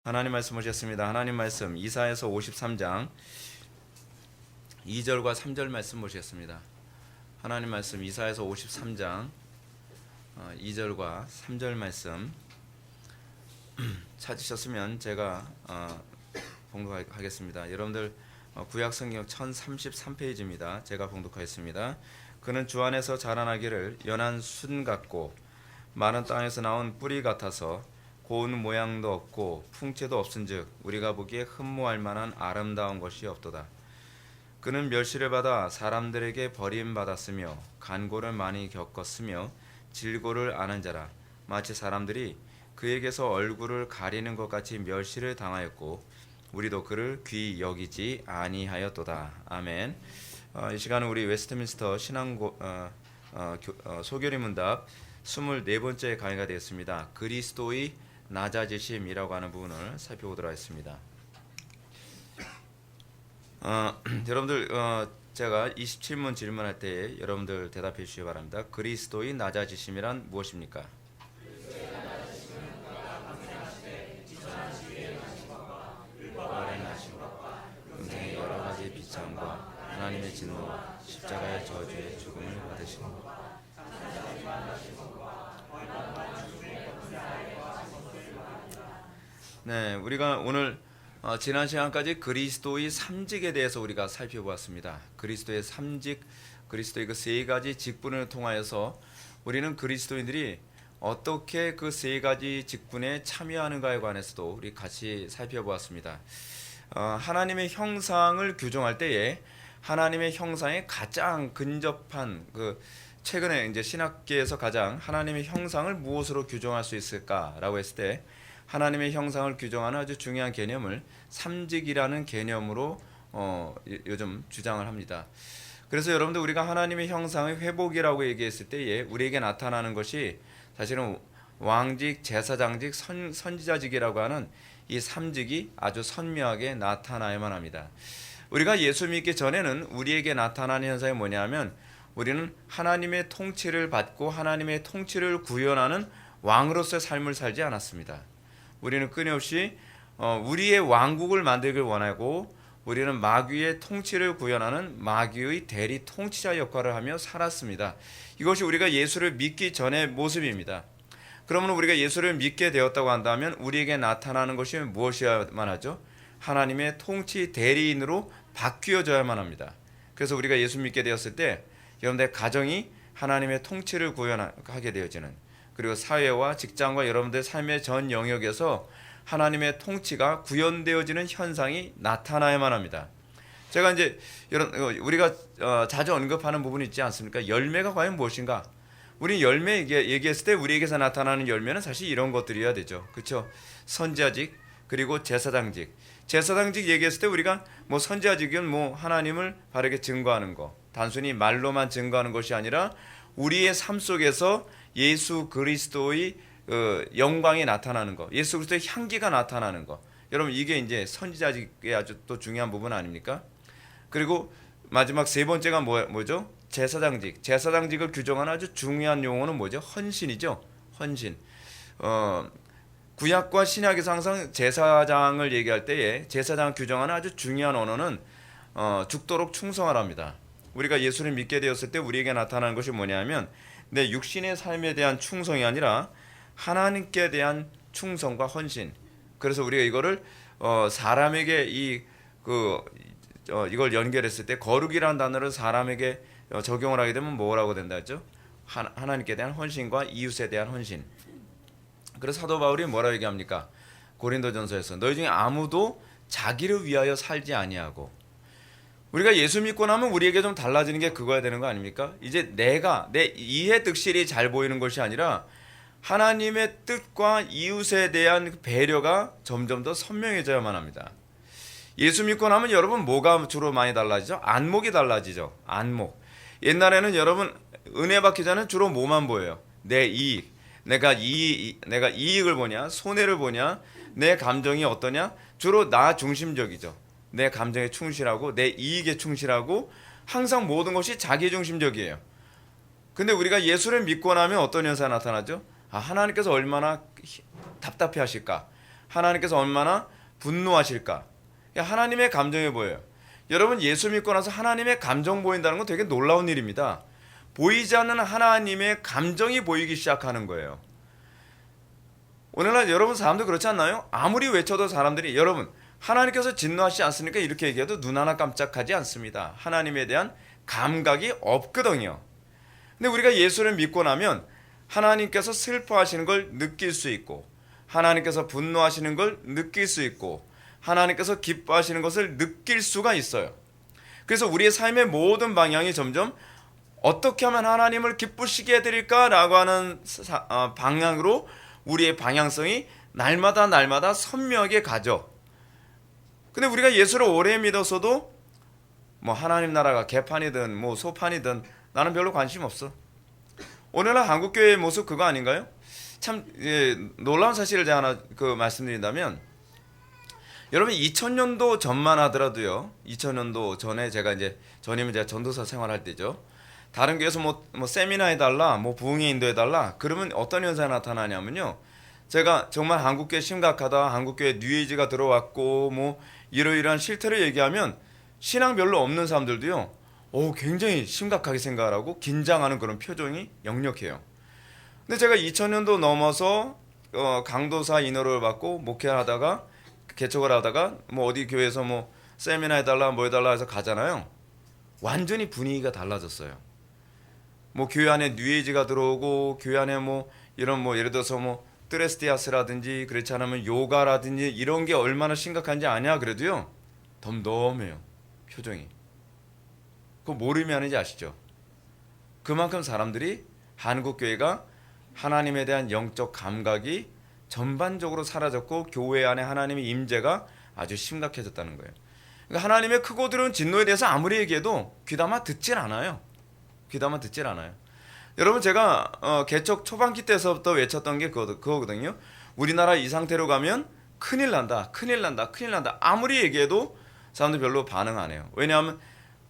하나님 말씀 보셨습니다. 하나님 말씀 이사야서 53장 2절과 3절 말씀 보셨습니다. 하나님 말씀 이사야서 53장 2절과 3절 말씀 찾으셨으면 제가 봉독하겠습니다. 여러분들 구약성경 1033페이지입니다. 제가 봉독하겠습니다. 그는 주 안에서 자라나기를 연한 순 같고 마른 땅에서 나온 뿌리 같아서 고운 모양도 없고 풍채도 없은즉 우리가 보기에 흠모할 만한 아름다운 것이 없도다. 그는 멸시를 받아 사람들에게 버림받았으며 간고를 많이 겪었으며 질고를 아는 자라. 마치 사람들이 그에게서 얼굴을 가리는 것 같이 멸시를 당하였고 우리도 그를 귀히 여기지 아니하였도다. 아멘. 이 시간은 우리 웨스트민스터 소결의 문답 24번째 강의가 되었습니다. 그리스도의 낮아지심이라고 하는 부분을 살펴보도록 하겠습니다. 여러분들 제가 27문 질문할 때 여러분들 대답해 주시기 바랍니다. 그리스도의 낮아지심이란 무엇입니까? 음생의 여러 가지 비참과 하나님의 진노와 십자가의 저주의 죽음을 받으신 것. 네, 우리가 오늘 지난 시간까지 그리스도의 삼직에 대해서 우리가 살펴보았습니다. 그리스도의 삼직, 그리스도의 그 세 가지 직분을 통하여서 우리는 그리스도인들이 어떻게 그 세 가지 직분에 참여하는가에 관해서도 우리 같이 살펴보았습니다. 하나님의 형상을 규정할 때에 하나님의 형상에 가장 근접한 최근에 이제 신학계에서 가장 하나님의 형상을 무엇으로 규정할 수 있을까라고 했을 때 하나님의 형상을 규정하는 아주 중요한 개념을 삼직이라는 개념으로 요즘 주장을 합니다. 그래서 여러분들 우리가 하나님의 형상의 회복이라고 얘기했을 때에 우리에게 나타나는 것이 사실은 왕직, 제사장직, 선지자직이라고 하는 이 삼직이 아주 선명하게 나타나야만 합니다. 우리가 예수 믿기 전에는 우리에게 나타나는 현상이 뭐냐면 우리는 하나님의 통치를 받고 하나님의 통치를 구현하는 왕으로서의 삶을 살지 않았습니다. 우리는 끊임없이 우리의 왕국을 만들길 원하고 우리는 마귀의 통치를 구현하는 마귀의 대리 통치자 역할을 하며 살았습니다. 이것이 우리가 예수를 믿기 전의 모습입니다. 그러면 우리가 예수를 믿게 되었다고 한다면 우리에게 나타나는 것이 무엇이어야만 하죠? 하나님의 통치 대리인으로 바뀌어져야만 합니다. 그래서 우리가 예수 믿게 되었을 때 여러분들의 가정이 하나님의 통치를 구현하게 되어지는, 그리고 사회와 직장과 여러분들의 삶의 전 영역에서 하나님의 통치가 구현되어지는 현상이 나타나야만 합니다. 제가 이제 우리가 자주 언급하는 부분이 있지 않습니까? 열매가 과연 무엇인가? 우리 열매 얘기했을 때 우리에게서 나타나는 열매는 사실 이런 것들이어야 되죠. 그렇죠? 선지자직, 그리고 제사장직. 제사장직 얘기했을 때 우리가 선지자직은 하나님을 바르게 증거하는 거, 단순히 말로만 증거하는 것이 아니라 우리의 삶 속에서 예수 그리스도의 영광이 나타나는 거, 예수 그리스도의 향기가 나타나는 거. 여러분 이게 이제 선지자직의 아주 또 중요한 부분 아닙니까? 그리고 마지막 세 번째가 뭐죠? 제사장직. 제사장직을 규정하는 아주 중요한 용어는 뭐죠? 헌신이죠. 헌신. 구약과 신약에서 항상 제사장을 얘기할 때에 제사장을 규정하는 아주 중요한 언어는 죽도록 충성하랍니다. 우리가 예수를 믿게 되었을 때 우리에게 나타나는 것이 뭐냐면 내 육신의 삶에 대한 충성이 아니라 하나님께 대한 충성과 헌신. 그래서 우리가 이거를 사람에게 이걸 연결했을 때 거룩이라는 단어를 사람에게 적용을 하게 되면 뭐라고 된다 했죠? 하나님께 대한 헌신과 이웃에 대한 헌신. 그래서 사도 바울이 뭐라고 얘기합니까? 고린도전서에서 너희 중에 아무도 자기를 위하여 살지 아니하고. 우리가 예수 믿고 나면 우리에게 좀 달라지는 게 그거야 되는 거 아닙니까? 이제 내 이해 득실이 잘 보이는 것이 아니라 하나님의 뜻과 이웃에 대한 배려가 점점 더 선명해져야만 합니다. 예수 믿고 나면 여러분 뭐가 주로 많이 달라지죠? 안목이 달라지죠. 안목. 옛날에는 여러분 은혜 받기 전에 주로 뭐만 보여요? 내 이익. 내가 이익을 보냐, 손해를 보냐, 내 감정이 어떠냐? 주로 나 중심적이죠. 내 감정에 충실하고 내 이익에 충실하고 항상 모든 것이 자기 중심적이에요. 근데 우리가 예수를 믿고 나면 어떤 현상이 나타나죠? 하나님께서 얼마나 답답해 하실까? 하나님께서 얼마나 분노하실까? 하나님의 감정이 보여요. 여러분, 예수 믿고 나서 하나님의 감정 보인다는 건 되게 놀라운 일입니다. 보이지 않는 하나님의 감정이 보이기 시작하는 거예요. 오늘날 여러분 사람들 그렇지 않나요? 아무리 외쳐도 사람들이, 여러분, 하나님께서 진노하시지 않습니까? 이렇게 얘기해도 눈 하나 깜짝하지 않습니다. 하나님에 대한 감각이 없거든요. 근데 우리가 예수를 믿고 나면 하나님께서 슬퍼하시는 걸 느낄 수 있고, 하나님께서 분노하시는 걸 느낄 수 있고, 하나님께서 기뻐하시는 것을 느낄 수가 있어요. 그래서 우리의 삶의 모든 방향이 점점 어떻게 하면 하나님을 기쁘시게 해드릴까라고 하는 방향으로 우리의 방향성이 날마다 선명하게 가죠. 근데 우리가 예수를 오래 믿었어도 뭐 하나님 나라가 개판이든 뭐 소판이든 나는 별로 관심 없어. 오늘날 한국교회의 모습 그거 아닌가요? 참 놀라운 사실을 제가 하나 말씀드린다면, 여러분 2000년도 전만 하더라도요, 2000년도 전에 제가 전이면 제가 전도사 생활할 때죠. 다른 교회에서 뭐 세미나 해달라, 뭐 부흥회 인도해달라, 그러면 어떤 현상이 나타나냐면요, 제가 정말 한국교회 심각하다, 한국교회 뉴에이지가 들어왔고 뭐 이러이러한 실태를 얘기하면 신앙 별로 없는 사람들도요, 굉장히 심각하게 생각을 하고 긴장하는 그런 표정이 역력해요. 근데 제가 2000년도 넘어서 강도사 인허를 받고 목회를 하다가 개척을 하다가 뭐 어디 교회에서 뭐 세미나 해달라 뭐 해달라 해서 가잖아요. 완전히 분위기가 달라졌어요. 뭐 교회 안에 뉴에이지가 들어오고, 교회 안에 뭐 이런 뭐 예를 들어서 뭐 트레스티아스라든지 그렇지 않으면 요가라든지 이런 게 얼마나 심각한지 아냐 그래도요, 덤덤해요, 표정이. 그거 모르면 하는지 아시죠? 그만큼 사람들이 한국교회가 하나님에 대한 영적 감각이 전반적으로 사라졌고 교회 안에 하나님의 임재가 아주 심각해졌다는 거예요. 그러니까 하나님의 크고 두려운 진노에 대해서 아무리 얘기해도 귀담아 듣질 않아요. 귀담아 듣질 않아요. 여러분, 제가 개척 초반기 때서부터 외쳤던 게 그거거든요. 우리나라 이 상태로 가면 큰일 난다, 큰일 난다, 큰일 난다. 아무리 얘기해도 사람들 별로 반응 안 해요. 왜냐하면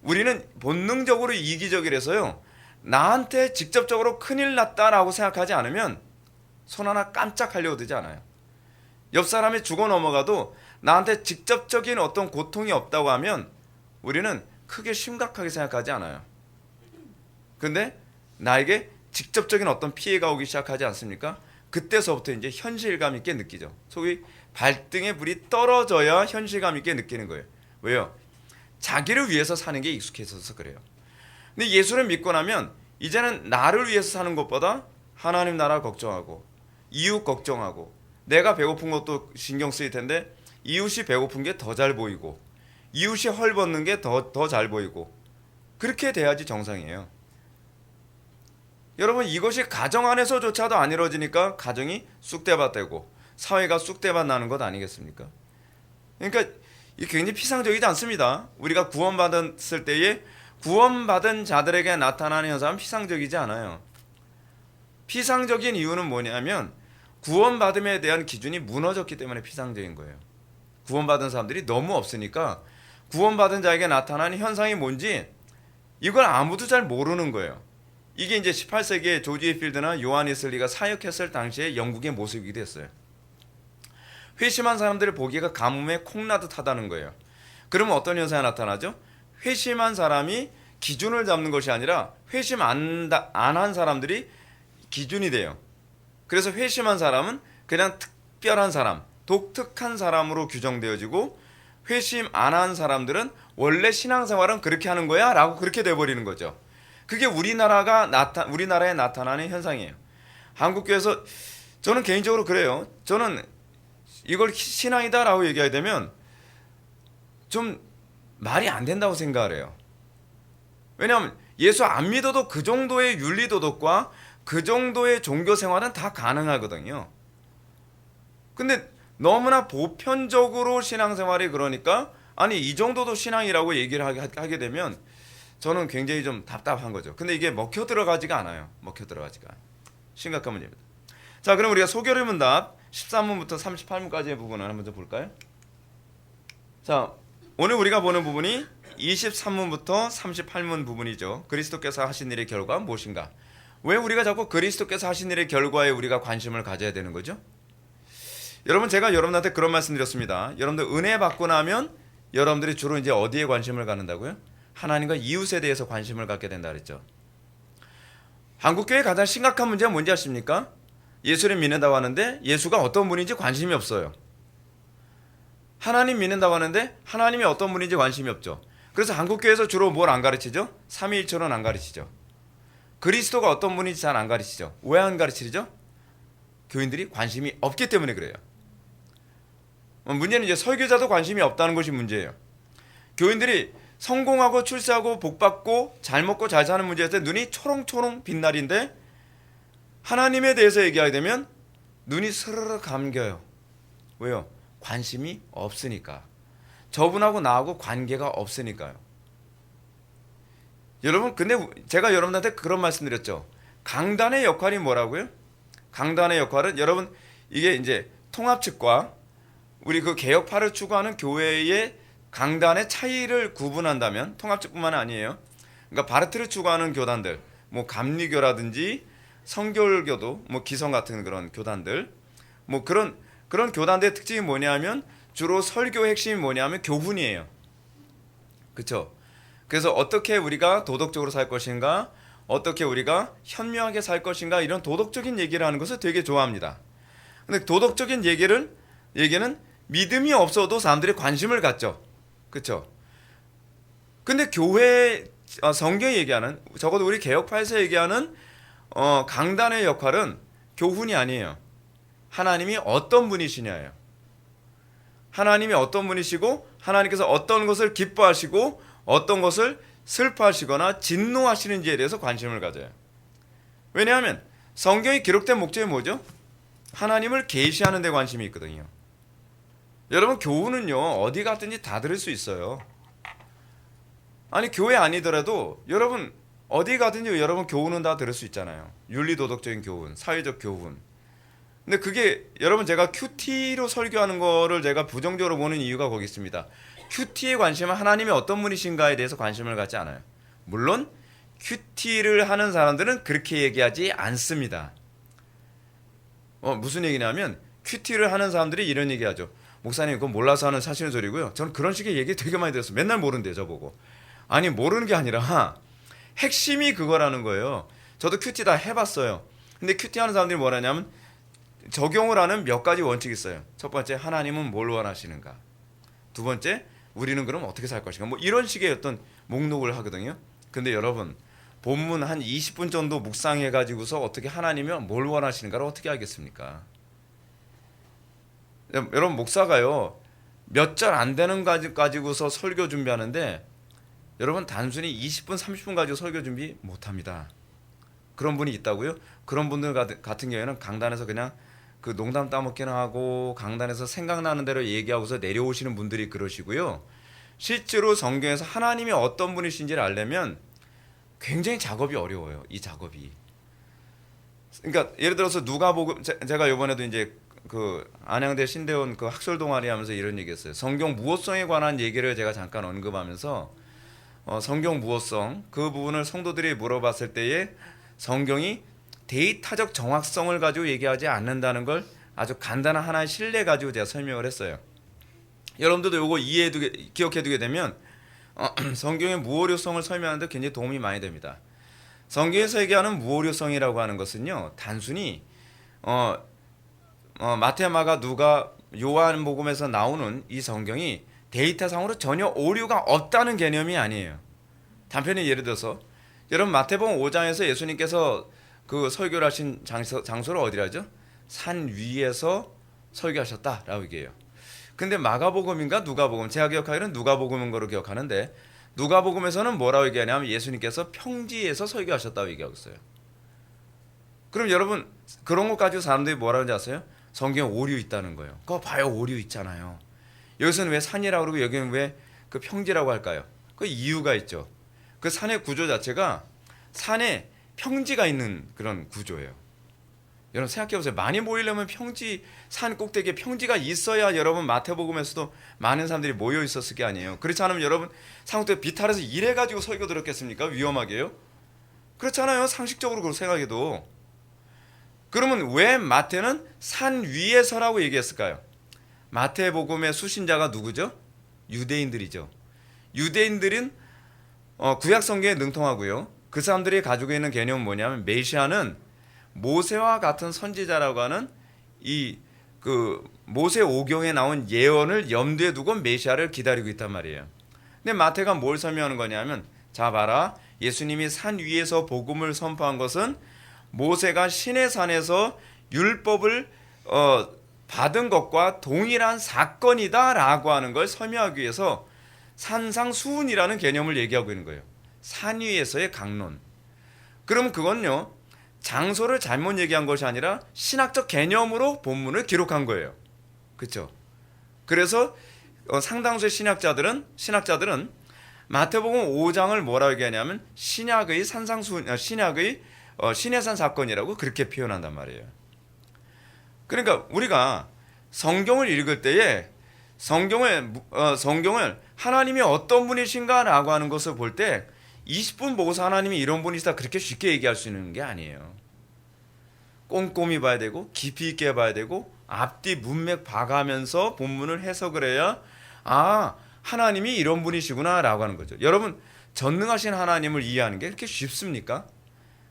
우리는 본능적으로 이기적이라서요, 나한테 직접적으로 큰일 났다라고 생각하지 않으면 손 하나 깜짝하려고 들지 않아요. 옆 사람이 죽어 넘어가도 나한테 직접적인 어떤 고통이 없다고 하면 우리는 크게 심각하게 생각하지 않아요. 근데 나에게 직접적인 어떤 피해가 오기 시작하지 않습니까? 그때서부터 이제 현실감 있게 느끼죠. 소위 발등에 불이 떨어져야 현실감 있게 느끼는 거예요. 왜요? 자기를 위해서 사는 게 익숙해져서 그래요. 근데 예수를 믿고 나면 이제는 나를 위해서 사는 것보다 하나님 나라 걱정하고, 이웃 걱정하고, 내가 배고픈 것도 신경 쓰일 텐데 이웃이 배고픈 게 더 잘 보이고, 이웃이 헐벗는 게 더 잘 보이고, 그렇게 돼야지 정상이에요. 여러분, 이것이 가정 안에서조차도 안 이루어지니까 가정이 쑥대밭되고 사회가 쑥대밭 나는 것 아니겠습니까? 그러니까 이게 굉장히 피상적이지 않습니다. 우리가 구원받았을 때에 구원받은 자들에게 나타나는 현상은 피상적이지 않아요. 피상적인 이유는 뭐냐면 구원받음에 대한 기준이 무너졌기 때문에 피상적인 거예요. 구원받은 사람들이 너무 없으니까 구원받은 자에게 나타나는 현상이 뭔지 이걸 아무도 잘 모르는 거예요. 이게 이제 18세기에 조지 해필드나 요한 웨슬리가 사역했을 당시의 영국의 모습이기도 했어요. 회심한 사람들을 보기가 가뭄에 콩나듯 하다는 거예요. 그러면 어떤 현상이 나타나죠? 회심한 사람이 기준을 잡는 것이 아니라 회심 안 한 사람들이 기준이 돼요. 그래서 회심한 사람은 그냥 특별한 사람, 독특한 사람으로 규정되어지고, 회심 안 한 사람들은 원래 신앙생활은 그렇게 하는 거야 라고 그렇게 돼버리는 거죠. 그게 우리나라에 나타나는 현상이에요. 한국교회에서 저는 개인적으로 그래요. 저는 이걸 신앙이다 라고 얘기하게 되면 좀 말이 안 된다고 생각을 해요. 왜냐하면 예수 안 믿어도 그 정도의 윤리도덕과 그 정도의 종교생활은 다 가능하거든요. 근데 너무나 보편적으로 신앙생활이 그러니까 아니 이 정도도 신앙이라고 얘기를 하게 되면 저는 굉장히 좀 답답한 거죠. 근데 이게 먹혀 들어가지가 않아요. 심각한 문제입니다. 자, 그럼 우리가 소결의 문답 13문부터 38문까지의 부분을 한번 좀 볼까요? 자, 오늘 우리가 보는 부분이 23문부터 38문 부분이죠. 그리스도께서 하신 일의 결과가 무엇인가? 왜 우리가 자꾸 그리스도께서 하신 일의 결과에 우리가 관심을 가져야 되는 거죠? 여러분 제가 여러분한테 그런 말씀 드렸습니다. 여러분들 은혜 받고 나면 여러분들이 주로 이제 어디에 관심을 갖는다고요? 하나님과 이웃에 대해서 관심을 갖게 된다 그랬죠. 한국교회 가장 심각한 문제가 뭔지 아십니까? 예수를 믿는다고 하는데 예수가 어떤 분인지 관심이 없어요. 하나님 믿는다고 하는데 하나님이 어떤 분인지 관심이 없죠. 그래서 한국교회에서 주로 뭘 안 가르치죠? 삼위일체는 안 가르치죠. 그리스도가 어떤 분인지 잘 안 가르치죠. 왜 안 가르치죠? 교인들이 관심이 없기 때문에 그래요. 문제는 이제 설교자도 관심이 없다는 것이 문제예요. 교인들이 성공하고 출세하고 복받고 잘 먹고 잘 사는 문제에서 눈이 초롱초롱 빛날인데 하나님에 대해서 얘기하게 되면 눈이 스르르 감겨요. 왜요? 관심이 없으니까. 저분하고 나하고 관계가 없으니까요. 여러분, 근데 제가 여러분한테 그런 말씀 드렸죠. 강단의 역할이 뭐라고요? 강단의 역할은 여러분 이게 이제 통합 측과 우리 그 개혁파를 추구하는 교회의 강단의 차이를 구분한다면 통합 측뿐만 아니에요. 그러니까 바르트를 추구하는 교단들, 뭐 감리교라든지 성결교도, 뭐 기성 같은 그런 교단들, 뭐 그런 교단들의 특징이 뭐냐면 주로 설교의 핵심이 뭐냐면 교훈이에요. 그렇죠? 그래서 어떻게 우리가 도덕적으로 살 것인가, 어떻게 우리가 현명하게 살 것인가 이런 도덕적인 얘기를 하는 것을 되게 좋아합니다. 근데 도덕적인 얘기는 믿음이 없어도 사람들이 관심을 갖죠. 그렇죠? 근데 교회 성경이 얘기하는 적어도 우리 개혁파에서 얘기하는 강단의 역할은 교훈이 아니에요. 하나님이 어떤 분이시냐예요. 하나님이 어떤 분이시고 하나님께서 어떤 것을 기뻐하시고 어떤 것을 슬퍼하시거나 진노하시는지에 대해서 관심을 가져요. 왜냐하면 성경이 기록된 목적이 뭐죠? 하나님을 계시하는 데 관심이 있거든요. 여러분 교훈은요 어디 갔든지 다 들을 수 있어요. 아니 교회 아니더라도 여러분 어디 가든지 여러분 교훈은 다 들을 수 있잖아요. 윤리도덕적인 교훈, 사회적 교훈. 근데 그게 여러분 제가 큐티로 설교하는 거를 제가 부정적으로 보는 이유가 거기 있습니다. 큐티에 관심은 하나님이 어떤 분이신가에 대해서 관심을 갖지 않아요. 물론 큐티를 하는 사람들은 그렇게 얘기하지 않습니다. 무슨 얘기냐면 큐티를 하는 사람들이 이런 얘기하죠. 목사님 그건 몰라서 하는 사실은 소리고요. 저는 그런 식의 얘기 되게 많이 들었어요. 맨날 모른대요 저보고. 아니 모르는 게 아니라 핵심이 그거라는 거예요. 저도 큐티 다 해봤어요. 근데 큐티 하는 사람들이 뭐라냐면 적용을 하는 몇 가지 원칙이 있어요. 첫 번째 하나님은 뭘 원하시는가. 두 번째 우리는 그럼 어떻게 살 것인가. 뭐 이런 식의 어떤 목록을 하거든요. 근데 여러분 본문 한 20분 정도 묵상해가지고서 어떻게 하나님이 뭘 원하시는가를 어떻게 알겠습니까? 여러분 목사가요 몇 절 안 되는 가지고서 설교 준비하는데 여러분 단순히 20분 30분 가지고 설교 준비 못합니다. 그런 분이 있다고요? 그런 분들 같은 경우에는 강단에서 그냥 그 농담 따먹기나 하고 강단에서 생각나는 대로 얘기하고서 내려오시는 분들이 그러시고요. 실제로 성경에서 하나님이 어떤 분이신지를 알려면 굉장히 작업이 어려워요. 이 작업이. 그러니까 예를 들어서 누가복음 제가 이번에도 이제 그 안양대 신대원 그 학술 동아리 하면서 이런 얘기했어요. 성경 무호성에 관한 얘기를 제가 잠깐 언급하면서 성경 무호성 그 부분을 성도들이 물어봤을 때에 성경이 데이터적 정확성을 가지고 얘기하지 않는다는 걸 아주 간단한 하나의 실내 가지고 제가 설명을 했어요. 여러분들도 이거 기억해두게 되면 성경의 무오류성을 설명하는 데 굉장히 도움이 많이 됩니다. 성경에서 얘기하는 무오류성이라고 하는 것은요 단순히 마태, 마가, 누가, 요한복음에서 나오는 이 성경이 데이터상으로 전혀 오류가 없다는 개념이 아니에요. 단편히 예를 들어서 여러분 마태복음 5장에서 예수님께서 그 설교를 하신 장소를 어디라죠? 산 위에서 설교하셨다라고 얘기해요. 근데 마가복음인가 누가복음, 제가 기억하기로는 누가복음인 거로 기억하는데 누가복음에서는 뭐라고 얘기하냐면 예수님께서 평지에서 설교하셨다고 얘기하고 있어요. 그럼 여러분 그런 것 가지고 사람들이 뭐라고 하는지 아세요? 성경에 오류 있다는 거예요. 그거 봐요 오류 있잖아요. 여기서는 왜 산이라고 그러고 여기는 왜 그 평지라고 할까요? 그 이유가 있죠. 그 산의 구조 자체가 산에 평지가 있는 그런 구조예요. 여러분 생각해보세요. 많이 모이려면 평지 산 꼭대기에 평지가 있어야 여러분 마태복음에서도 많은 사람들이 모여 있었을 게 아니에요. 그렇지 않으면 여러분 상태 비탈에서 이래가지고 설교 들었겠습니까? 위험하게요? 그렇잖아요. 상식적으로 그렇게 생각해도. 그러면 왜 마태는 산 위에서라고 얘기했을까요? 마태복음의 수신자가 누구죠? 유대인들이죠. 유대인들은 구약 성경에 능통하고요. 그 사람들이 가지고 있는 개념은 뭐냐면 메시아는 모세와 같은 선지자라고 하는 그 모세 오경에 나온 예언을 염두에 두고 메시아를 기다리고 있단 말이에요. 근데 마태가 뭘 설명하는 거냐면, 자 봐라, 예수님이 산 위에서 복음을 선포한 것은 모세가 시내 산에서 율법을 받은 것과 동일한 사건이다라고 하는 걸 설명하기 위해서 산상수훈이라는 개념을 얘기하고 있는 거예요. 산 위에서의 강론. 그러면 그건요, 장소를 잘못 얘기한 것이 아니라 신학적 개념으로 본문을 기록한 거예요. 그렇죠? 그래서 상당수의 신학자들은 마태복음 5장을 뭐라고 얘기하냐면 신약의 산상수훈, 신약의 시내산 사건이라고 그렇게 표현한단 말이에요. 그러니까 우리가 성경을 읽을 때에 성경을 하나님이 어떤 분이신가라고 하는 것을 볼 때 20분 보고서 하나님이 이런 분이시다 그렇게 쉽게 얘기할 수 있는 게 아니에요. 꼼꼼히 봐야 되고 깊이 있게 봐야 되고 앞뒤 문맥 봐가면서 본문을 해석을 해야 하나님이 이런 분이시구나 라고 하는 거죠. 여러분, 전능하신 하나님을 이해하는 게 그렇게 쉽습니까?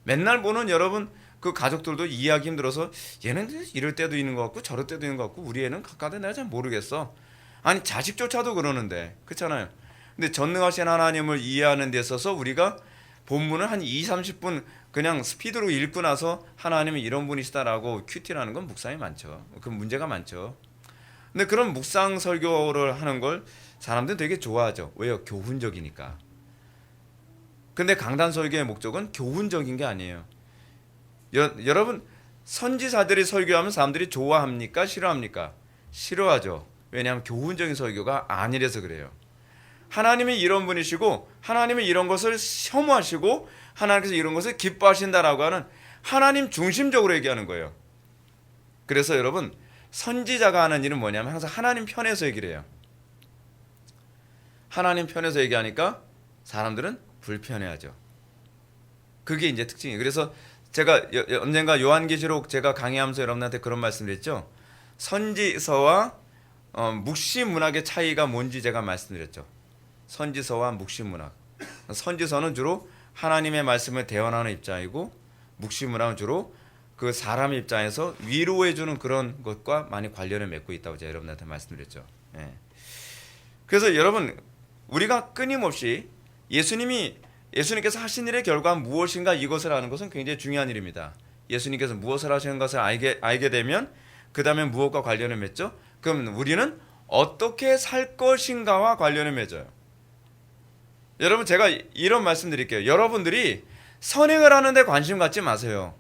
맨날 보는 여러분 그 가족들도 이해하기 힘들어서 얘는 이럴 때도 있는 것 같고 저럴 때도 있는 것 같고 우리 애는 각각은 내가 잘 모르겠어. 아니 자식조차도 그러는데, 그렇잖아요. 근데 전능하신 하나님을 이해하는 데 있어서 우리가 본문을 한 20-30분 그냥 스피드로 읽고 나서 하나님은 이런 분이시다라고 큐티라는 건 묵상이 많죠. 그 문제가 많죠. 근데 그런 묵상 설교를 하는 걸 사람들은 되게 좋아하죠. 왜요? 교훈적이니까. 근데 강단 설교의 목적은 교훈적인 게 아니에요. 여러분, 선지자들이 설교하면 사람들이 좋아합니까? 싫어합니까? 싫어하죠. 왜냐하면 교훈적인 설교가 아니라서 그래요. 하나님이 이런 분이시고 하나님이 이런 것을 혐오하시고 하나님께서 이런 것을 기뻐하신다라고 하는 하나님 중심적으로 얘기하는 거예요. 그래서 여러분, 선지자가 하는 일은 뭐냐면 항상 하나님 편에서 얘기를 해요. 하나님 편에서 얘기하니까 사람들은 불편해하죠. 그게 이제 특징이에요. 그래서 제가 언젠가 요한계시록 제가 강의하면서 여러분한테 그런 말씀을 했죠. 선지서와 묵시문학의 차이가 뭔지 제가 말씀드렸죠. 선지서와 묵시문학. 선지서는 주로 하나님의 말씀을 대언하는 입장이고 묵시문학은 주로 그 사람 입장에서 위로해주는 그런 것과 많이 관련을 맺고 있다고 제가 여러분한테 말씀드렸죠. 예. 그래서 여러분, 우리가 끊임없이 예수님께서 하신 일의 결과가 무엇인가 이것을 아는 것은 굉장히 중요한 일입니다. 예수님께서 무엇을 하시는 것을 알게 되면 그 다음에 무엇과 관련을 맺죠? 그럼 우리는 어떻게 살 것인가와 관련을 맺어요. 여러분, 제가 이런 말씀 드릴게요. 여러분들이 선행을 하는데 관심 갖지 마세요.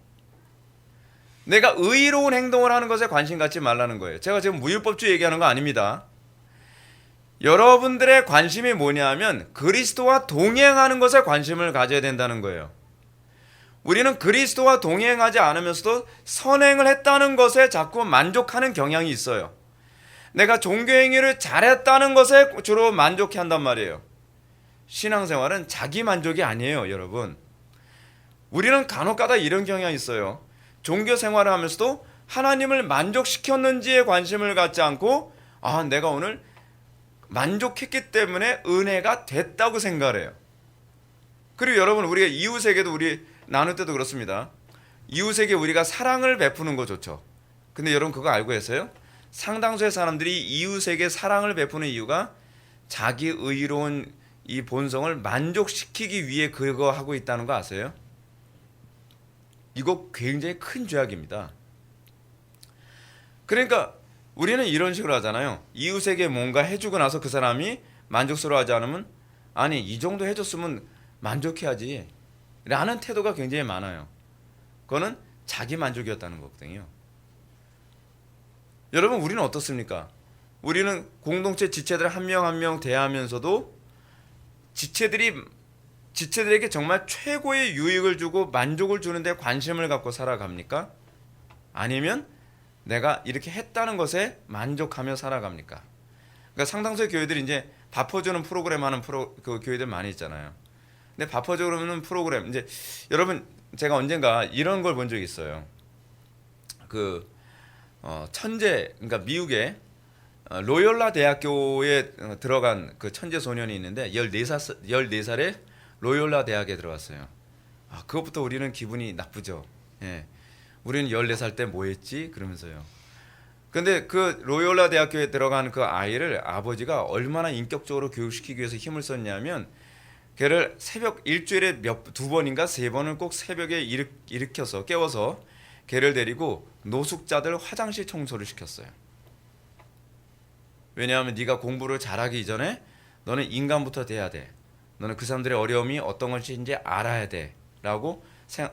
내가 의로운 행동을 하는 것에 관심 갖지 말라는 거예요. 제가 지금 무율법주의 얘기하는 거 아닙니다. 여러분들의 관심이 뭐냐 하면 그리스도와 동행하는 것에 관심을 가져야 된다는 거예요. 우리는 그리스도와 동행하지 않으면서도 선행을 했다는 것에 자꾸 만족하는 경향이 있어요. 내가 종교행위를 잘했다는 것에 주로 만족해한단 말이에요. 신앙생활은 자기 만족이 아니에요, 여러분. 우리는 간혹가다 이런 경향이 있어요. 종교 생활을 하면서도 하나님을 만족시켰는지에 관심을 갖지 않고 내가 오늘 만족했기 때문에 은혜가 됐다고 생각을 해요. 그리고 여러분, 우리가 이웃에게도 우리 나눌 때도 그렇습니다. 이웃에게 우리가 사랑을 베푸는 거 좋죠. 근데 여러분 그거 알고 계세요? 상당수의 사람들이 이웃에게 사랑을 베푸는 이유가 자기 의로운 이 본성을 만족시키기 위해 그거 하고 있다는 거 아세요? 이거 굉장히 큰 죄악입니다. 그러니까 우리는 이런 식으로 하잖아요. 이웃에게 뭔가 해주고 나서 그 사람이 만족스러워하지 않으면 아니 이 정도 해줬으면 만족해야지 라는 태도가 굉장히 많아요. 그거는 자기 만족이었다는 거거든요. 여러분, 우리는 어떻습니까? 우리는 공동체 지체들 한 명 한 명 대하면서도 지체들에게 정말 최고의 유익을 주고 만족을 주는 데 관심을 갖고 살아갑니까? 아니면 내가 이렇게 했다는 것에 만족하며 살아갑니까? 그러니까 상당수의 교회들이 이제 바퍼주는 프로그램 하는 그 교회들 많이 있잖아요. 근데 바퍼주는 프로그램, 이제 여러분 제가 언젠가 이런 걸 본 적이 있어요. 그 천재, 그러니까 미국의 로열라 대학교에 들어간 그 천재 소년이 있는데 14살에 로열라 대학에 들어갔어요. 그것부터 우리는 기분이 나쁘죠. 예. 우리는 14살 때 뭐 했지? 그러면서요. 근데 그 로열라 대학교에 들어간 그 아이를 아버지가 얼마나 인격적으로 교육시키기 위해서 힘을 썼냐면 걔를 새벽 일주일에 두 번인가 세 번은 꼭 새벽에 일으켜서 깨워서 걔를 데리고 노숙자들 화장실 청소를 시켰어요. 왜냐하면 네가 공부를 잘하기 이전에 너는 인간부터 돼야 돼. 너는 그 사람들의 어려움이 어떤 것인지 알아야 돼. 라고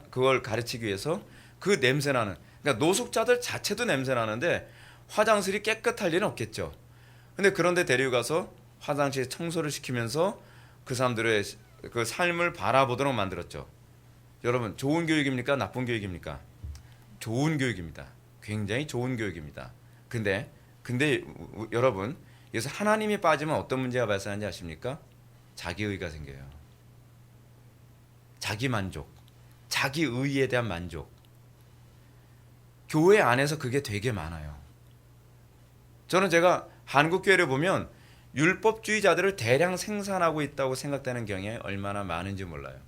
그걸 가르치기 위해서 그 냄새나는, 그러니까 노숙자들 자체도 냄새나는데 화장실이 깨끗할 리는 없겠죠. 근데 그런데 데리고 가서 화장실 청소를 시키면서 그 사람들의 그 삶을 바라보도록 만들었죠. 여러분, 좋은 교육입니까? 나쁜 교육입니까? 좋은 교육입니다. 굉장히 좋은 교육입니다. 근데 여러분, 여기서 하나님이 빠지면 어떤 문제가 발생하는지 아십니까? 자기의가 생겨요. 자기 만족, 자기의에 대한 만족. 교회 안에서 그게 되게 많아요. 저는 제가 한국 교회를 보면 율법주의자들을 대량 생산하고 있다고 생각되는 경향이 얼마나 많은지 몰라요.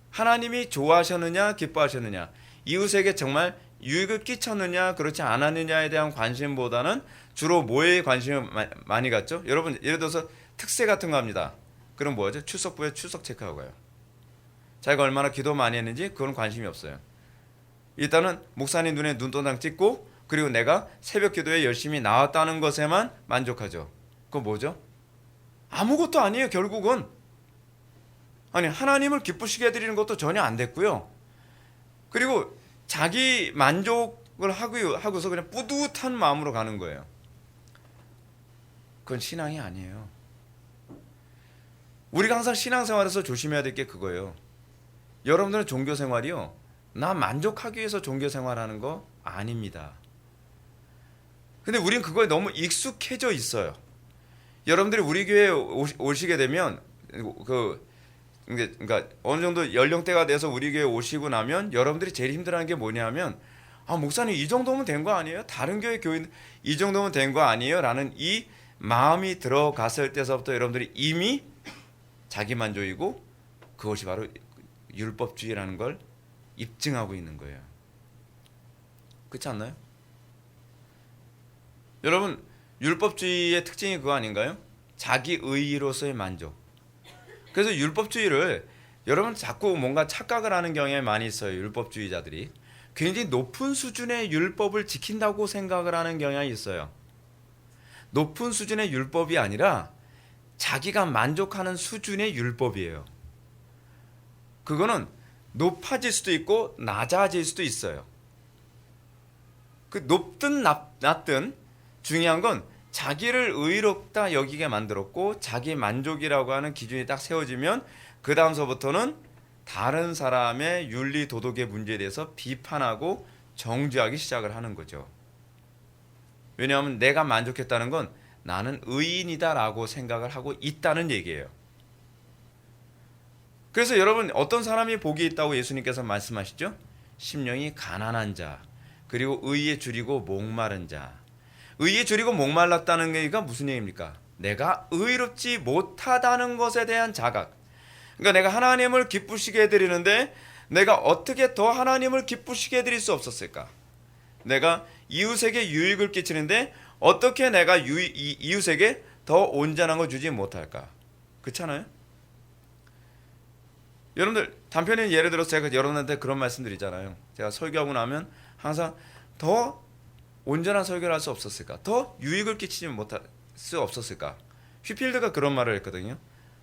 하나님이 좋아하셨느냐 기뻐하셨느냐, 이웃에게 정말 유익을 끼쳤느냐 그렇지 않았느냐에 대한 관심보다는 주로 뭐에 관심을 많이 갖죠? 여러분, 예를 들어서 특세 같은 거 합니다. 그럼 뭐죠? 출석부에 출석 체크하고 가요. 자기가 얼마나 기도 많이 했는지 그건 관심이 없어요. 일단은 목사님 눈에 눈도장 찍고, 그리고 내가 새벽 기도에 열심히 나왔다는 것에만 만족하죠. 그건 뭐죠? 아무것도 아니에요, 결국은. 아니, 하나님을 기쁘시게 해드리는 것도 전혀 안 됐고요. 그리고 자기 만족을 하고서 그냥 뿌듯한 마음으로 가는 거예요. 그건 신앙이 아니에요. 우리가 항상 신앙생활에서 조심해야 될 게 그거예요. 여러분들은 종교생활이요, 나 만족하기 위해서 종교생활하는 거 아닙니다. 근데 우린 그거에 너무 익숙해져 있어요. 여러분들이 우리 교회에 오시게 되면 그러니까 어느 정도 연령대가 돼서 우리 교회에 오시고 나면 여러분들이 제일 힘들어하는 게 뭐냐면, 목사님 이 정도면 된 거 아니에요? 다른 교회 교인 이 정도면 된 거 아니에요? 라는 이 마음이 들어갔을 때서부터 여러분들이 이미 자기만족이고, 그것이 바로 율법주의라는 걸 입증하고 있는 거예요. 그렇지 않나요? 여러분, 율법주의의 특징이 그거 아닌가요? 자기의로서의 만족. 그래서 율법주의를 여러분 자꾸 뭔가 착각을 하는 경향이 많이 있어요. 율법주의자들이 굉장히 높은 수준의 율법을 지킨다고 생각을 하는 경향이 있어요. 높은 수준의 율법이 아니라 자기가 만족하는 수준의 율법이에요. 그거는 높아질 수도 있고 낮아질 수도 있어요. 그 높든 낮든 중요한 건 자기를 의롭다 여기게 만들었고, 자기 만족이라고 하는 기준이 딱 세워지면 그 다음서부터는 다른 사람의 윤리 도덕의 문제에 대해서 비판하고 정죄하기 시작을 하는 거죠. 왜냐하면 내가 만족했다는 건 나는 의인이다라고 생각을 하고 있다는 얘기예요. 그래서 여러분, 어떤 사람이 복이 있다고 예수님께서 말씀하시죠? 심령이 가난한 자, 그리고 의에 줄이고 목마른 자. 의에 줄이고 목말랐다는 얘기가 무슨 얘기입니까? 내가 의롭지 못하다는 것에 대한 자각. 그러니까 내가 하나님을 기쁘시게 해드리는데 내가 어떻게 더 하나님을 기쁘시게 해드릴 수 없었을까? 내가 이웃에게 유익을 끼치는데 어떻게 내가 이웃에게 더 온전한 걸 주지 못할까? 그렇잖아요? 여러분들, 단편의 예를 들어서 제가 여러분한테 그런 말씀 드리잖아요. 제가 설교하고 나면 항상 더 온전한 설교를 할 수 없었을까? 더 유익을 끼치지 못할 수 없었을까? 휘필드가 그런 말을 했거든요.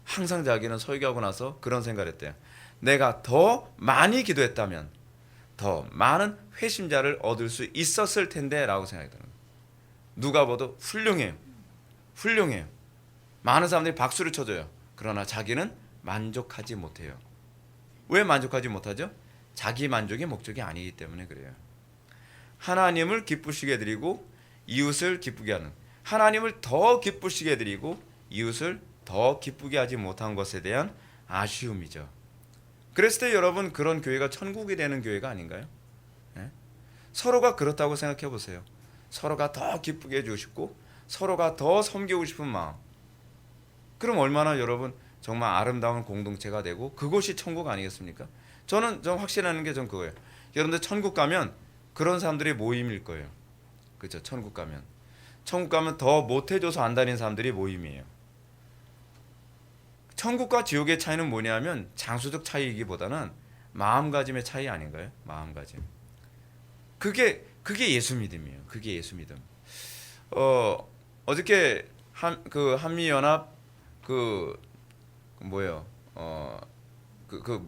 항상 자기는 설교하고 나서 그런 생각을 했대요. 내가 더 많이 기도했다면 더 많은 회심자를 얻을 수 있었을 텐데 라고 생각이 드는 거예요. 누가 봐도 훌륭해요. 훌륭해요. 많은 사람들이 박수를 쳐줘요. 그러나 자기는 만족하지 못해요. 왜 만족하지 못하죠? 자기 만족이 목적이 아니기 때문에 그래요. 하나님을 기쁘시게 해드리고 이웃을 기쁘게 하는, 하나님을 더 기쁘시게 해드리고 이웃을 더 기쁘게 하지 못한 것에 대한 아쉬움이죠. 그랬을 때 여러분, 그런 교회가 천국이 되는 교회가 아닌가요? 네? 서로가 그렇다고 생각해 보세요. 서로가 더 기쁘게 해주고 서로가 더 섬기고 싶은 마음. 그럼 얼마나 여러분 정말 아름다운 공동체가 되고 그것이 천국 아니겠습니까? 저는 좀 확신하는 게 좀 그거예요. 여러분들 천국 가면 그런 사람들이 모임일 거예요. 그렇죠? 천국 가면 더 못해줘서 안 다니는 사람들이 모임이에요. 천국과 지옥의 차이는 뭐냐면 장수적 차이이기보다는 마음가짐의 차이 아닌가요? 마음가짐. 그게 예수 믿음이에요. 그게 예수 믿음. 어저께 한미연합 뭐예요?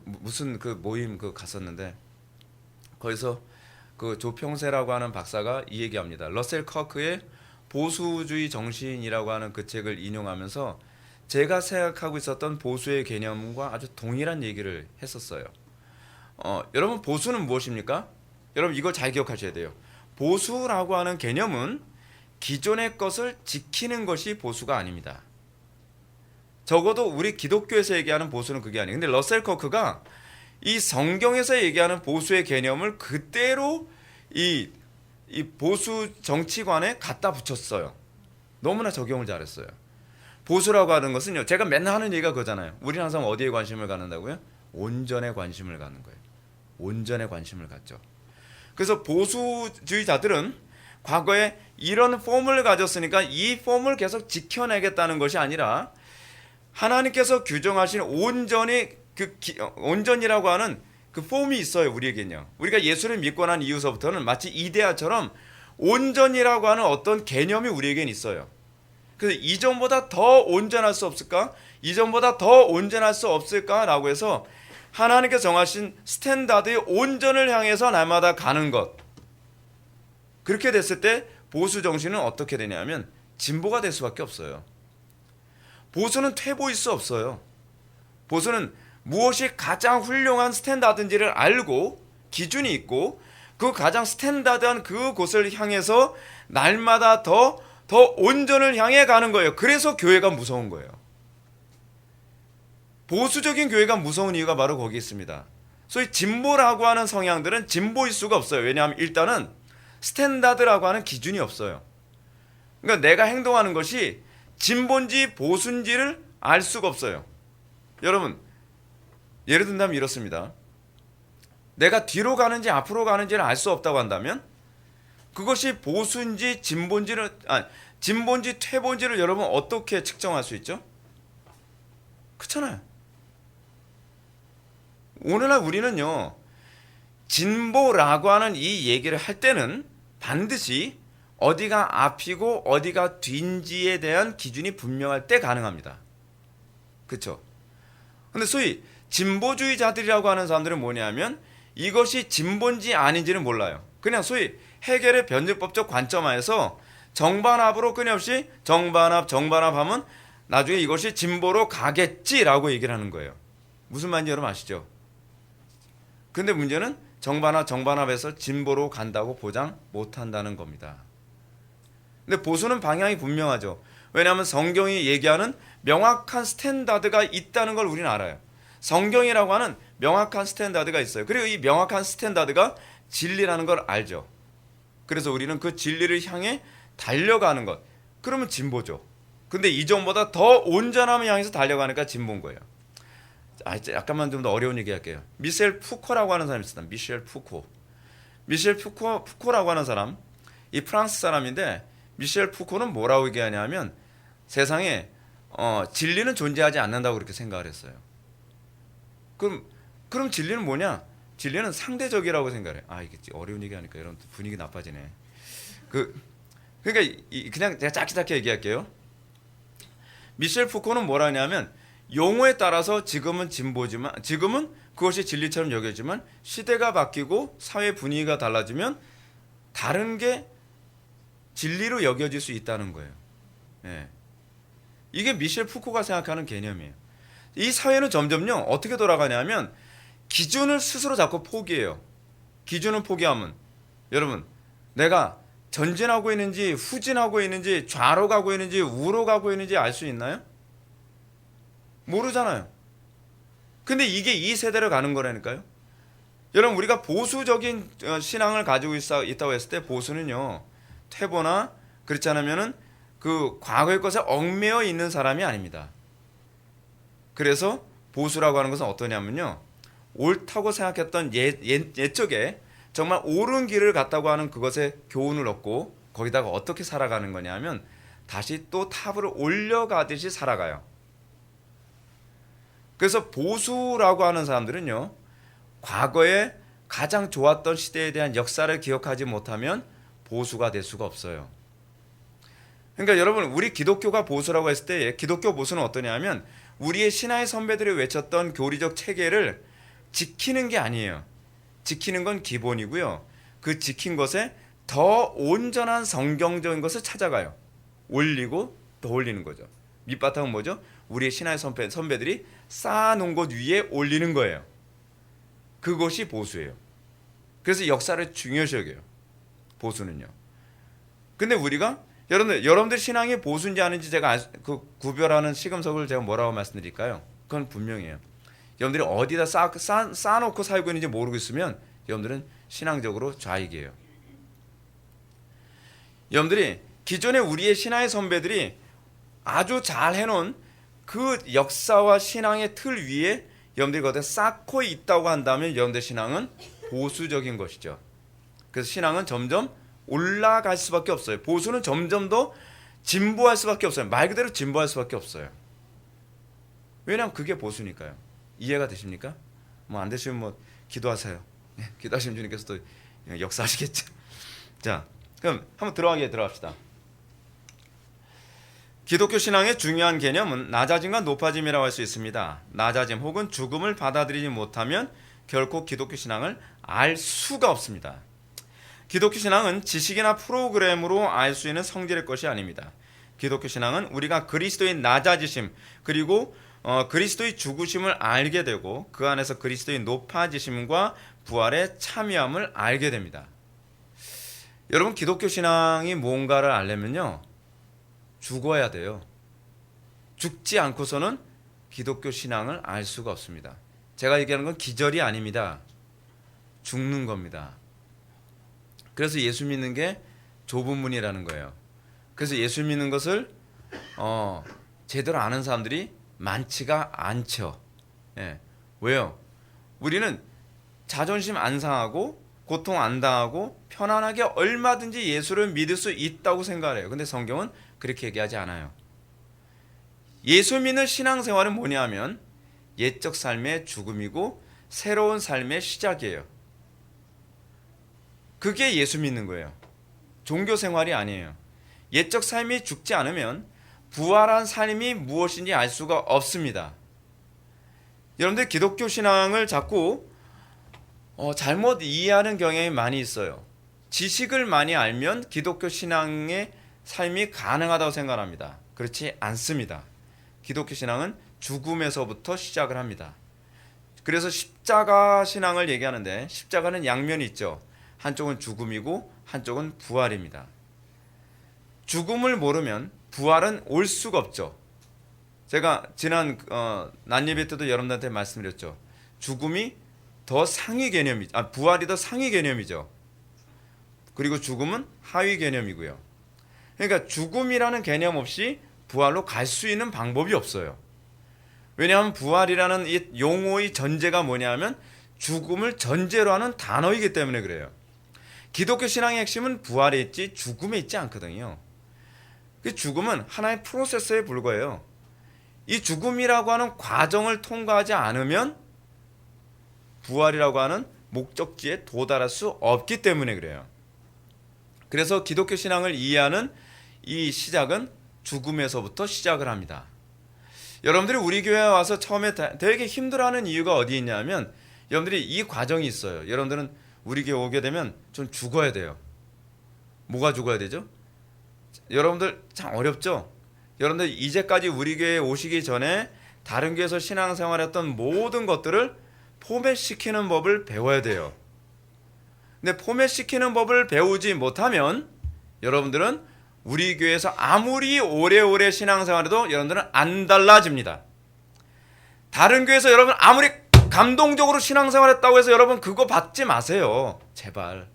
무슨 모임 갔었는데 거기서 그 조평세라고 하는 박사가 이 얘기합니다. 러셀 커크의 보수주의 정신이라고 하는 그 책을 인용하면서 제가 생각하고 있었던 보수의 개념과 아주 동일한 얘기를 했었어요. 여러분 보수는 무엇입니까? 여러분 이걸 잘 기억하셔야 돼요. 보수라고 하는 개념은 기존의 것을 지키는 것이 보수가 아닙니다. 적어도 우리 기독교에서 얘기하는 보수는 그게 아니에요. 근데 러셀 커크가 이 성경에서 얘기하는 보수의 개념을 그대로 이 보수 정치관에 갖다 붙였어요. 너무나 적용을 잘했어요. 보수라고 하는 것은요, 제가 맨날 하는 얘기가 그거잖아요. 우리는 항상 어디에 관심을 갖는다고요? 온전에 관심을 갖는 거예요. 온전에 관심을 갖죠. 그래서 보수주의자들은 과거에 이런 폼을 가졌으니까 이 폼을 계속 지켜내겠다는 것이 아니라 하나님께서 규정하신 온전이라고 하는 그 폼이 있어요. 우리에게는요. 우리가 예수를 믿고 난 이후서부터는 마치 이데아처럼 온전이라고 하는 어떤 개념이 우리에게는 있어요. 그래서 이전보다 더 온전할 수 없을까? 이전보다 더 온전할 수 없을까라고 해서 하나님께서 정하신 스탠다드의 온전을 향해서 날마다 가는 것. 그렇게 됐을 때 보수 정신은 어떻게 되냐면 진보가 될 수밖에 없어요. 보수는 퇴보일 수 없어요. 보수는 무엇이 가장 훌륭한 스탠다드인지를 알고 기준이 있고 그 가장 스탠다드한 그곳을 향해서 날마다 더 온전을 향해 가는 거예요. 그래서 교회가 무서운 거예요. 보수적인 교회가 무서운 이유가 바로 거기 있습니다. 소위 진보라고 하는 성향들은 진보일 수가 없어요. 왜냐하면 일단은 스탠다드라고 하는 기준이 없어요. 그러니까 내가 행동하는 것이 진보인지 보수인지를 알 수가 없어요. 여러분, 예를 든다면 이렇습니다. 내가 뒤로 가는지 앞으로 가는지를 알 수 없다고 한다면 그것이 보수인지 진보인지 퇴보인지를 여러분 어떻게 측정할 수 있죠? 그렇잖아요. 오늘날 우리는요, 진보라고 하는 이 얘기를 할 때는 반드시 어디가 앞이고 어디가 뒤인지에 대한 기준이 분명할 때 가능합니다. 그렇죠? 근데 소위 진보주의자들이라고 하는 사람들은 뭐냐면 이것이 진보인지 아닌지는 몰라요. 그냥 소위 해결의 변증법적 관점하에서 정반합으로 끊임없이 정반합 하면 나중에 이것이 진보로 가겠지라고 얘기를 하는 거예요. 무슨 말인지 여러분 아시죠? 근데 문제는 정반합에서 진보로 간다고 보장 못한다는 겁니다. 근데 보수는 방향이 분명하죠. 왜냐하면 성경이 얘기하는 명확한 스탠다드가 있다는 걸 우리는 알아요. 성경이라고 하는 명확한 스탠다드가 있어요. 그리고 이 명확한 스탠다드가 진리라는 걸 알죠. 그래서 우리는 그 진리를 향해 달려가는 것. 그러면 진보죠. 근데 이전보다 더 온전함을 향해서 달려가니까 진보인 거예요. 약간만 좀 더 어려운 얘기 할게요. 미셸 푸코라고 하는 사람이 있습니다. 미셸 푸코라고 하는 사람, 이 프랑스 사람인데 미셸 푸코는 뭐라고 얘기하냐면 세상에 진리는 존재하지 않는다고 그렇게 생각을 했어요. 그럼 진리는 뭐냐? 진리는 상대적이라고 생각해. 이게 어려운 얘기하니까 여러분 분위기 나빠지네. 그러니까 그냥 제가 짧게 얘기할게요. 미셸 푸코는 뭐라 하냐면 용어에 따라서 지금은 진보지만 지금은 그것이 진리처럼 여겨지만 시대가 바뀌고 사회 분위기가 달라지면 다른 게 진리로 여겨질 수 있다는 거예요. 예. 이게 미셸 푸코가 생각하는 개념이에요. 이 사회는 점점요 어떻게 돌아가냐면 기준을 스스로 자꾸 포기해요. 기준을 포기하면 여러분 내가 전진하고 있는지 후진하고 있는지 좌로 가고 있는지 우로 가고 있는지 알 수 있나요? 모르잖아요. 근데 이게 이 세대로 가는 거라니까요. 여러분 우리가 보수적인 신앙을 가지고 있다고 했을 때 보수는요 퇴보나 그렇지 않으면은 그 과거의 것에 얽매여 있는 사람이 아닙니다. 그래서 보수라고 하는 것은 어떠냐면요 옳다고 생각했던 옛적에 정말 옳은 길을 갔다고 하는 그것에 교훈을 얻고 거기다가 어떻게 살아가는 거냐면 다시 또 탑을 올려가듯이 살아가요. 그래서 보수라고 하는 사람들은요 과거에 가장 좋았던 시대에 대한 역사를 기억하지 못하면 보수가 될 수가 없어요. 그러니까 여러분 우리 기독교가 보수라고 했을 때 기독교 보수는 어떠냐면 우리의 신화의 선배들이 외쳤던 교리적 체계를 지키는 게 아니에요. 지키는 건 기본이고요. 그 지킨 것에 더 온전한 성경적인 것을 찾아가요. 올리고 더 올리는 거죠. 밑바탕은 뭐죠? 우리의 신화의 선배들이 쌓아놓은 것 위에 올리는 거예요. 그것이 보수예요. 그래서 역사를 중요시 여겨요. 보수는요. 근데 우리가 여러분들 신앙이 보수인지 아닌지 제가 그 구별하는 시금석을 제가 뭐라고 말씀드릴까요? 그건 분명해요. 여러분들이 어디다 쌓아놓고 살고 있는지 모르고 있으면 여러분들은 신앙적으로 좌익이에요. 여러분들이 기존에 우리의 신앙의 선배들이 아주 잘 해놓은 그 역사와 신앙의 틀 위에 여러분들이 거기에 쌓고 있다고 한다면 여러분들 신앙은 보수적인 것이죠. 그래서 신앙은 점점 올라갈 수밖에 없어요. 보수는 점점 더 진보할 수밖에 없어요. 말 그대로 진보할 수밖에 없어요. 왜냐하면 그게 보수니까요. 이해가 되십니까? 뭐 안 되시면 뭐 기도하세요. 기도하시면 주님께서 또 역사하시겠죠. 자, 그럼 한번 들어갑시다. 기독교 신앙의 중요한 개념은 낮아짐과 높아짐이라고 할 수 있습니다. 낮아짐 혹은 죽음을 받아들이지 못하면 결코 기독교 신앙을 알 수가 없습니다. 기독교 신앙은 지식이나 프로그램으로 알 수 있는 성질의 것이 아닙니다. 기독교 신앙은 우리가 그리스도의 낮아지심 그리고 그리스도의 죽으심을 알게 되고 그 안에서 그리스도의 높아지심과 부활의 참여함을 알게 됩니다. 여러분 기독교 신앙이 뭔가를 알려면요 죽어야 돼요. 죽지 않고서는 기독교 신앙을 알 수가 없습니다. 제가 얘기하는 건 기절이 아닙니다. 죽는 겁니다. 그래서 예수 믿는 게 좁은 문이라는 거예요. 그래서 예수 믿는 것을 제대로 아는 사람들이 많지가 않죠. 예. 왜요? 우리는 자존심 안 상하고 고통 안 당하고 편안하게 얼마든지 예수를 믿을 수 있다고 생각해요. 근데 성경은 그렇게 얘기하지 않아요. 예수 믿는 신앙생활은 뭐냐면 옛적 삶의 죽음이고 새로운 삶의 시작이에요. 그게 예수 믿는 거예요. 종교 생활이 아니에요. 옛적 삶이 죽지 않으면 부활한 삶이 무엇인지 알 수가 없습니다. 여러분들 기독교 신앙을 자꾸 잘못 이해하는 경향이 많이 있어요. 지식을 많이 알면 기독교 신앙의 삶이 가능하다고 생각합니다. 그렇지 않습니다. 기독교 신앙은 죽음에서부터 시작을 합니다. 그래서 십자가 신앙을 얘기하는데 십자가는 양면이 있죠. 한쪽은 죽음이고 한쪽은 부활입니다. 죽음을 모르면 부활은 올 수가 없죠. 제가 지난 난예배 때도 여러분들한테 말씀드렸죠. 죽음이 더 상위 개념이죠. 부활이 더 상위 개념이죠. 그리고 죽음은 하위 개념이고요. 그러니까 죽음이라는 개념 없이 부활로 갈 수 있는 방법이 없어요. 왜냐하면 부활이라는 이 용어의 전제가 뭐냐면 죽음을 전제로 하는 단어이기 때문에 그래요. 기독교 신앙의 핵심은 부활에 있지 죽음에 있지 않거든요. 그 죽음은 하나의 프로세스에 불과해요. 이 죽음이라고 하는 과정을 통과하지 않으면 부활이라고 하는 목적지에 도달할 수 없기 때문에 그래요. 그래서 기독교 신앙을 이해하는 이 시작은 죽음에서부터 시작을 합니다. 여러분들이 우리 교회에 와서 처음에 되게 힘들어하는 이유가 어디 있냐면 여러분들이 이 과정이 있어요. 여러분들은 우리 교회 오게 되면 좀 죽어야 돼요. 뭐가 죽어야 되죠? 여러분들 참 어렵죠? 여러분들 이제까지 우리 교회에 오시기 전에 다른 교회에서 신앙생활했던 모든 것들을 포맷시키는 법을 배워야 돼요. 근데 포맷시키는 법을 배우지 못하면 여러분들은 우리 교회에서 아무리 오래오래 신앙생활해도 여러분들은 안 달라집니다. 다른 교회에서 여러분 아무리 감동적으로 신앙생활했다고 해서 여러분 그거 받지 마세요. 제발.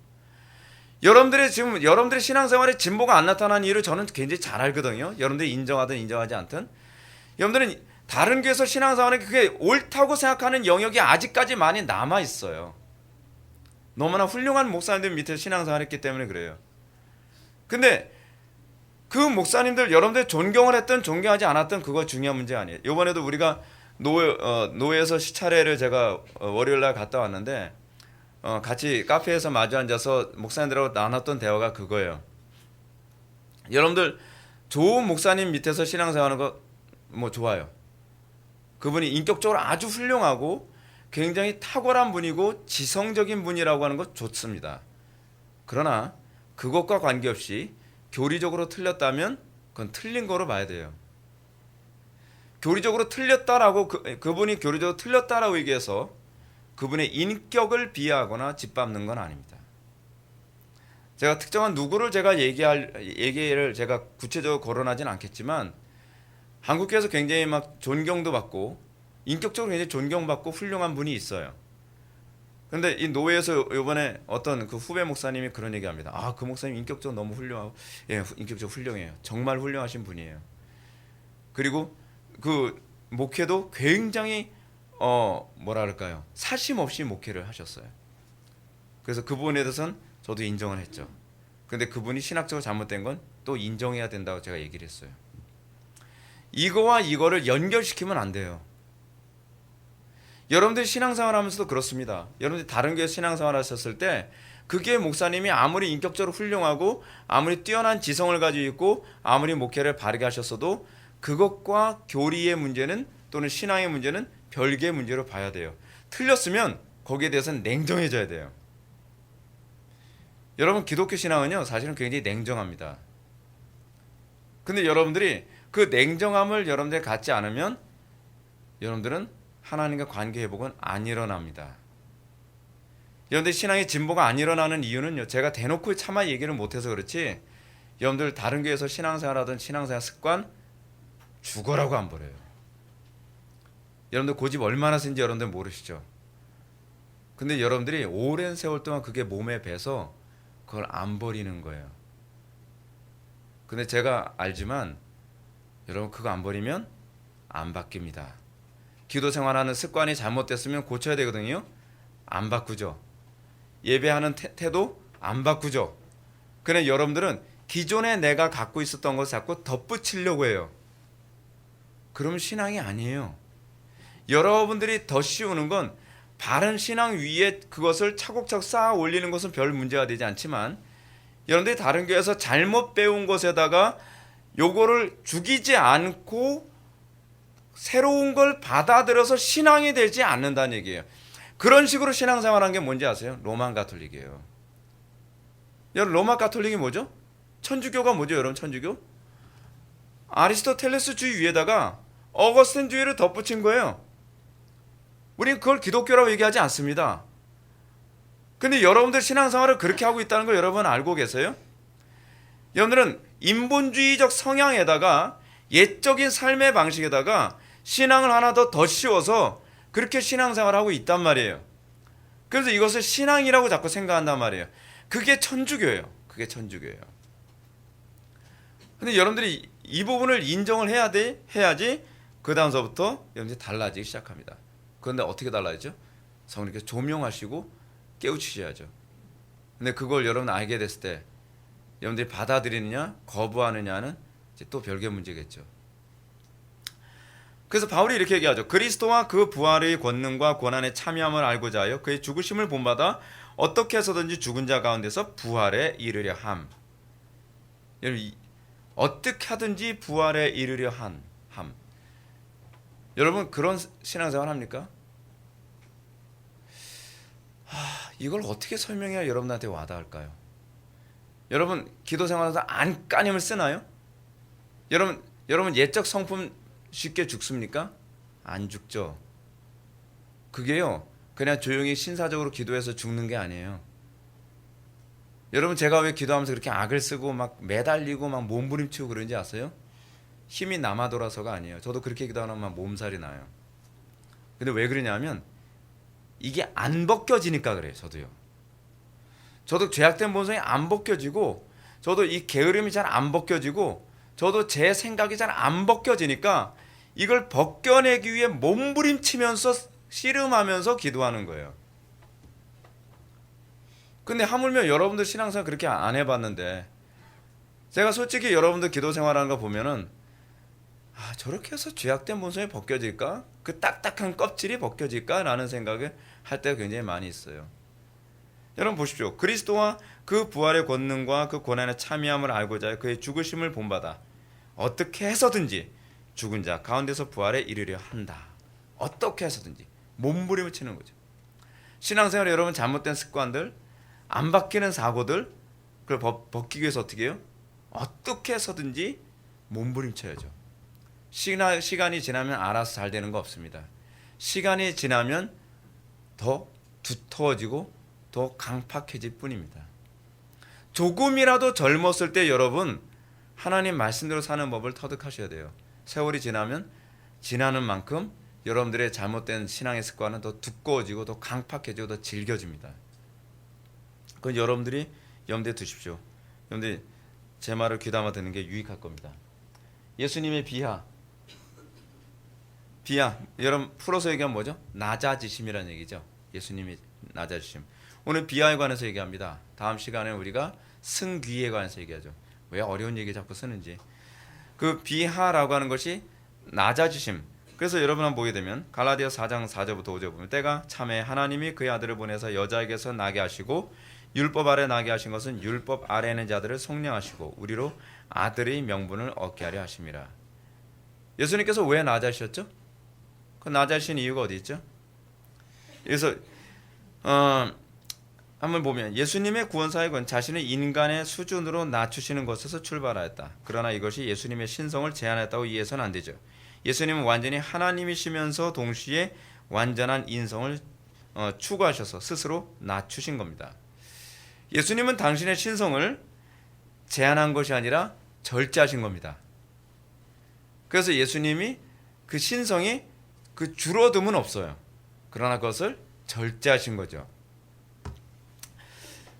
여러분들이 지금 여러분들의 신앙생활에 진보가 안 나타난 이유를 저는 굉장히 잘 알거든요. 여러분들이 인정하든 인정하지 않든 여러분들은 다른 교회에서 신앙생활에 그게 옳다고 생각하는 영역이 아직까지 많이 남아 있어요. 너무나 훌륭한 목사님들 밑에서 신앙생활했기 때문에 그래요. 근데 그 목사님들 여러분들 존경을 했든 존경하지 않았든 그거 중요한 문제 아니에요. 이번에도 우리가 노회에서 시차례를 제가 월요일날 갔다 왔는데 같이 카페에서 마주 앉아서 목사님들하고 나눴던 대화가 그거예요. 여러분들 좋은 목사님 밑에서 신앙생활하는 거 뭐 좋아요. 그분이 인격적으로 아주 훌륭하고 굉장히 탁월한 분이고 지성적인 분이라고 하는 거 좋습니다. 그러나 그것과 관계없이 교리적으로 틀렸다면 그건 틀린 거로 봐야 돼요. 교리적으로 틀렸다라고 그분이 교리적으로 틀렸다라고 얘기해서 그분의 인격을 비하하거나 짓밟는 건 아닙니다. 제가 특정한 누구를 제가 얘기를 제가 구체적으로 거론하진 않겠지만 한국교회에서 굉장히 막 존경도 받고 인격적으로 굉장히 존경받고 훌륭한 분이 있어요. 근데 이 노회에서 이번에 어떤 그 후배 목사님이 그런 얘기합니다. 아, 그 목사님 인격적으로 너무 훌륭하고, 예, 인격적으로 훌륭해요. 정말 훌륭하신 분이에요. 그리고 그 목회도 굉장히 뭐라 그럴까요? 사심 없이 목회를 하셨어요. 그래서 그 부분에 대해서는 저도 인정을 했죠. 근데 그분이 신학적으로 잘못된 건 또 인정해야 된다고 제가 얘기를 했어요. 이거와 이거를 연결시키면 안 돼요. 여러분들 신앙생활 하면서도 그렇습니다. 여러분들 다른 교회 신앙생활 하셨을 때 그게 목사님이 아무리 인격적으로 훌륭하고 아무리 뛰어난 지성을 가지고 있고 아무리 목회를 바르게 하셨어도 그것과 교리의 문제는 또는 신앙의 문제는 별개의 문제로 봐야 돼요. 틀렸으면 거기에 대해서는 냉정해져야 돼요. 여러분 기독교 신앙은요 사실은 굉장히 냉정합니다. 근데 여러분들이 그 냉정함을 여러분들이 갖지 않으면 여러분들은 하나님과 관계 회복은 안 일어납니다. 여러분들 신앙의 진보가 안 일어나는 이유는요. 제가 대놓고 차마 얘기를 못해서 그렇지 여러분들 다른 교회에서 신앙생활하던 신앙생활 습관 죽어라고 안 버려요. 여러분들 고집 얼마나 센지 여러분들 모르시죠. 근데 여러분들이 오랜 세월 동안 그게 몸에 배서 그걸 안 버리는 거예요. 근데 제가 알지만 여러분 그거 안 버리면 안 바뀝니다. 기도 생활하는 습관이 잘못됐으면 고쳐야 되거든요. 안 바꾸죠. 예배하는 태도 안 바꾸죠. 그런데 여러분들은 기존에 내가 갖고 있었던 것을 자꾸 덧붙이려고 해요. 그럼 신앙이 아니에요. 여러분들이 더 씌우는 건 바른 신앙 위에 그것을 차곡차곡 쌓아 올리는 것은 별 문제가 되지 않지만 여러분들이 다른 교회에서 잘못 배운 것에다가 요거를 죽이지 않고 새로운 걸 받아들여서 신앙이 되지 않는다는 얘기예요. 그런 식으로 신앙생활한 게 뭔지 아세요? 로마 가톨릭이에요. 여러분 로마 가톨릭이 뭐죠? 천주교가 뭐죠? 여러분 천주교? 아리스토텔레스주의 위에다가 어거스틴주의를 덧붙인 거예요. 우리는 그걸 기독교라고 얘기하지 않습니다. 근데 여러분들 신앙생활을 그렇게 하고 있다는 걸 여러분 알고 계세요? 여러분들은 인본주의적 성향에다가 옛적인 삶의 방식에다가 신앙을 하나 더 씌워서 그렇게 신앙생활을 하고 있단 말이에요. 그래서 이것을 신앙이라고 자꾸 생각한단 말이에요. 그게 천주교예요. 그게 천주교예요. 근데 여러분들이 이 부분을 인정을 해야지 그 다음서부터 여러분들이 달라지기 시작합니다. 그런데 어떻게 달라지죠? 성령께서 조명하시고 깨우치셔야죠. 근데 그걸 여러분 알게 됐을 때 여러분들이 받아들이느냐 거부하느냐는 이제 또 별개 문제겠죠. 그래서 바울이 이렇게 얘기하죠. 그리스도와 그 부활의 권능과 고난에 참여함을 알고자 하여 그의 죽으심을 본받아 어떻게 해서든지 죽은 자 가운데서 부활에 이르려 함. 여러분 어떻게 하든지 부활에 이르려 함. 여러분 그런 신앙생활 합니까? 이걸 어떻게 설명해야 여러분한테 와닿을까요? 여러분 기도 생활에서 안간힘을 쓰나요? 여러분 옛적 성품 쉽게 죽습니까? 안 죽죠. 그게요 그냥 조용히 신사적으로 기도해서 죽는 게 아니에요. 여러분 제가 왜 기도하면서 그렇게 악을 쓰고 막 매달리고 막 몸부림치고 그런지 아세요? 힘이 남아 돌아서가 아니에요. 저도 그렇게 기도하면 막 몸살이 나요. 근데 왜 그러냐면 이게 안 벗겨지니까 그래요. 저도 죄악된 본성이 안 벗겨지고, 저도 이 게으름이 잘 안 벗겨지고, 저도 제 생각이 잘 안 벗겨지니까 이걸 벗겨내기 위해 몸부림치면서 씨름하면서 기도하는 거예요. 근데 하물며 여러분들 신앙생활 그렇게 안 해봤는데, 제가 솔직히 여러분들 기도 생활하는 거 보면은 저렇게 해서 죄악된 본성이 벗겨질까? 그 딱딱한 껍질이 벗겨질까? 라는 생각을 할 때가 굉장히 많이 있어요. 여러분 보십시오. 그리스도와 그 부활의 권능과 그 고난의 참여함을 알고자 하여 그의 죽으심을 본받아 어떻게 해서든지 죽은 자 가운데서 부활에 이르려 한다. 어떻게 해서든지 몸부림을 치는 거죠. 신앙생활에 여러분 잘못된 습관들, 안 바뀌는 사고들, 그걸 벗기기 위해서 어떻게 해요? 어떻게 해서든지 몸부림쳐야죠. 시간이 지나면 알아서 잘 되는 거 없습니다. 시간이 지나면 더 두터워지고 더 강팍해질 뿐입니다. 조금이라도 젊었을 때 여러분 하나님 말씀대로 사는 법을 터득하셔야 돼요. 세월이 지나면 지나는 만큼 여러분들의 잘못된 신앙의 습관은 더 두꺼워지고 더 강팍해지고 더 질겨집니다. 그건 여러분들이 염두에 두십시오. 여러분들이 제 말을 귀담아 듣는 게 유익할 겁니다. 예수님의 비하 여러분 풀어서 얘기하면 뭐죠? 낮아지심이라는 얘기죠. 예수님이 낮아지심. 오늘 비하에 관해서 얘기합니다. 다음 시간에 우리가 승귀에 관해서 얘기하죠. 왜 어려운 얘기 자꾸 쓰는지. 그 비하라고 하는 것이 낮아지심. 그래서 여러분 한번 보게 되면 갈라디아 4장 4절부터 5절 보면 때가 참에 하나님이 그의 아들을 보내서 여자에게서 나게 하시고 율법 아래 나게 하신 것은 율법 아래 있는 자들을 속량하시고 우리로 아들의 명분을 얻게 하려 하심이라. 예수님께서 왜 낮아지셨죠? 그 낮아지신 이유가 어디 있죠? 그래서 한번 보면 예수님의 구원 사역은 자신을 인간의 수준으로 낮추시는 것에서 출발하였다. 그러나 이것이 예수님의 신성을 제한했다고 이해해서는 안 되죠. 예수님은 완전히 하나님이시면서 동시에 완전한 인성을 추구하셔서 스스로 낮추신 겁니다. 예수님은 당신의 신성을 제한한 것이 아니라 절제하신 겁니다. 그래서 예수님이 그 신성이 그 줄어듦은 없어요. 그러나 그것을 절제하신 거죠.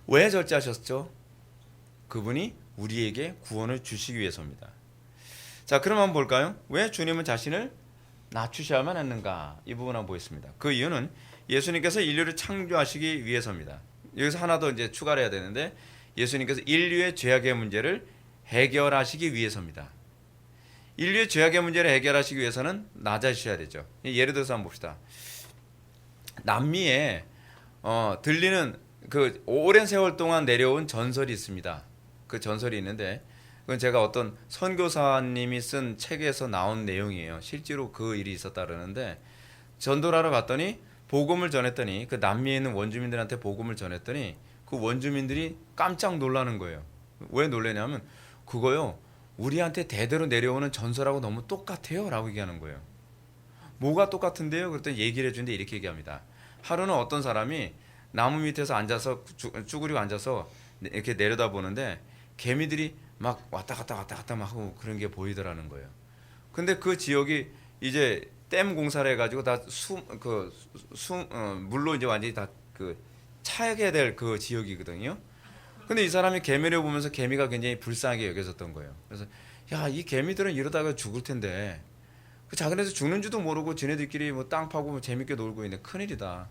왜 절제하셨죠? 그분이 우리에게 구원을 주시기 위해서입니다. 자, 그럼 한번 볼까요? 왜 주님은 자신을 낮추셔야만 했는가? 이 부분 한번 보겠습니다. 그 이유는 예수님께서 인류를 창조하시기 위해서입니다. 여기서 하나 더 이제 추가를 해야 되는데 예수님께서 인류의 죄악의 문제를 해결하시기 위해서입니다. 인류의 죄악의 문제를 해결하시기 위해서는 낮아지셔야 되죠. 예를 들어서 한번 봅시다. 남미에 들리는 그 오랜 세월 동안 내려온 전설이 있습니다. 그 전설이 있는데 그건 제가 어떤 선교사님이 쓴 책에서 나온 내용이에요. 실제로 그 일이 있었다 그러는데 전도하러 갔더니 복음을 전했더니 그 남미에 있는 원주민들한테 복음을 전했더니 그 원주민들이 깜짝 놀라는 거예요. 왜 놀라냐면 그거요. 우리한테 대대로 내려오는 전설하고 너무 똑같아요 라고 얘기하는 거예요. 뭐가 똑같은데요? 그랬더니 얘기를 해주는데 이렇게 얘기합니다. 하루는 어떤 사람이 나무 밑에서 앉아서 쭈그리고 앉아서 이렇게 내려다보는데 개미들이 막 왔다 갔다 막 하고 그런 게 보이더라는 거예요. 근데 그 지역이 이제 댐 공사를 해가지고 다 물로 이제 완전히 다 그 차게 될 그 지역이거든요. 근데 이 사람이 개미를 보면서 개미가 굉장히 불쌍하게 여겨졌던 거예요. 그래서 야, 이 개미들은 이러다가 죽을 텐데 그 자기네들 죽는지도 모르고 지네들끼리 뭐 땅 파고 뭐 재밌게 놀고 있네. 큰일이다.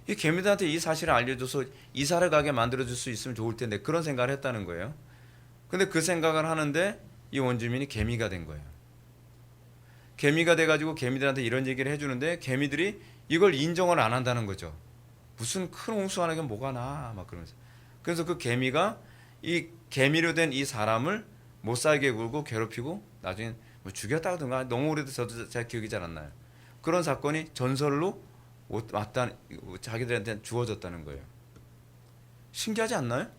이 개미들한테 이 사실을 알려줘서 이사를 가게 만들어줄 수 있으면 좋을 텐데 그런 생각을 했다는 거예요. 근데 그 생각을 하는데 이 원주민이 개미가 된 거예요. 개미가 돼가지고 개미들한테 이런 얘기를 해주는데 개미들이 이걸 인정을 안 한다는 거죠. 무슨 큰 홍수 하나가 뭐가 나 막 그러면서. 그래서 그 개미가 이 개미로 된 이 사람을 못 살게 굴고 괴롭히고 나중에 뭐 죽였다든가 너무 오래돼서 저도 잘 기억이 잘 안 나요. 그런 사건이 전설로 왔다 자기들한테 주어졌다는 거예요. 신기하지 않나요?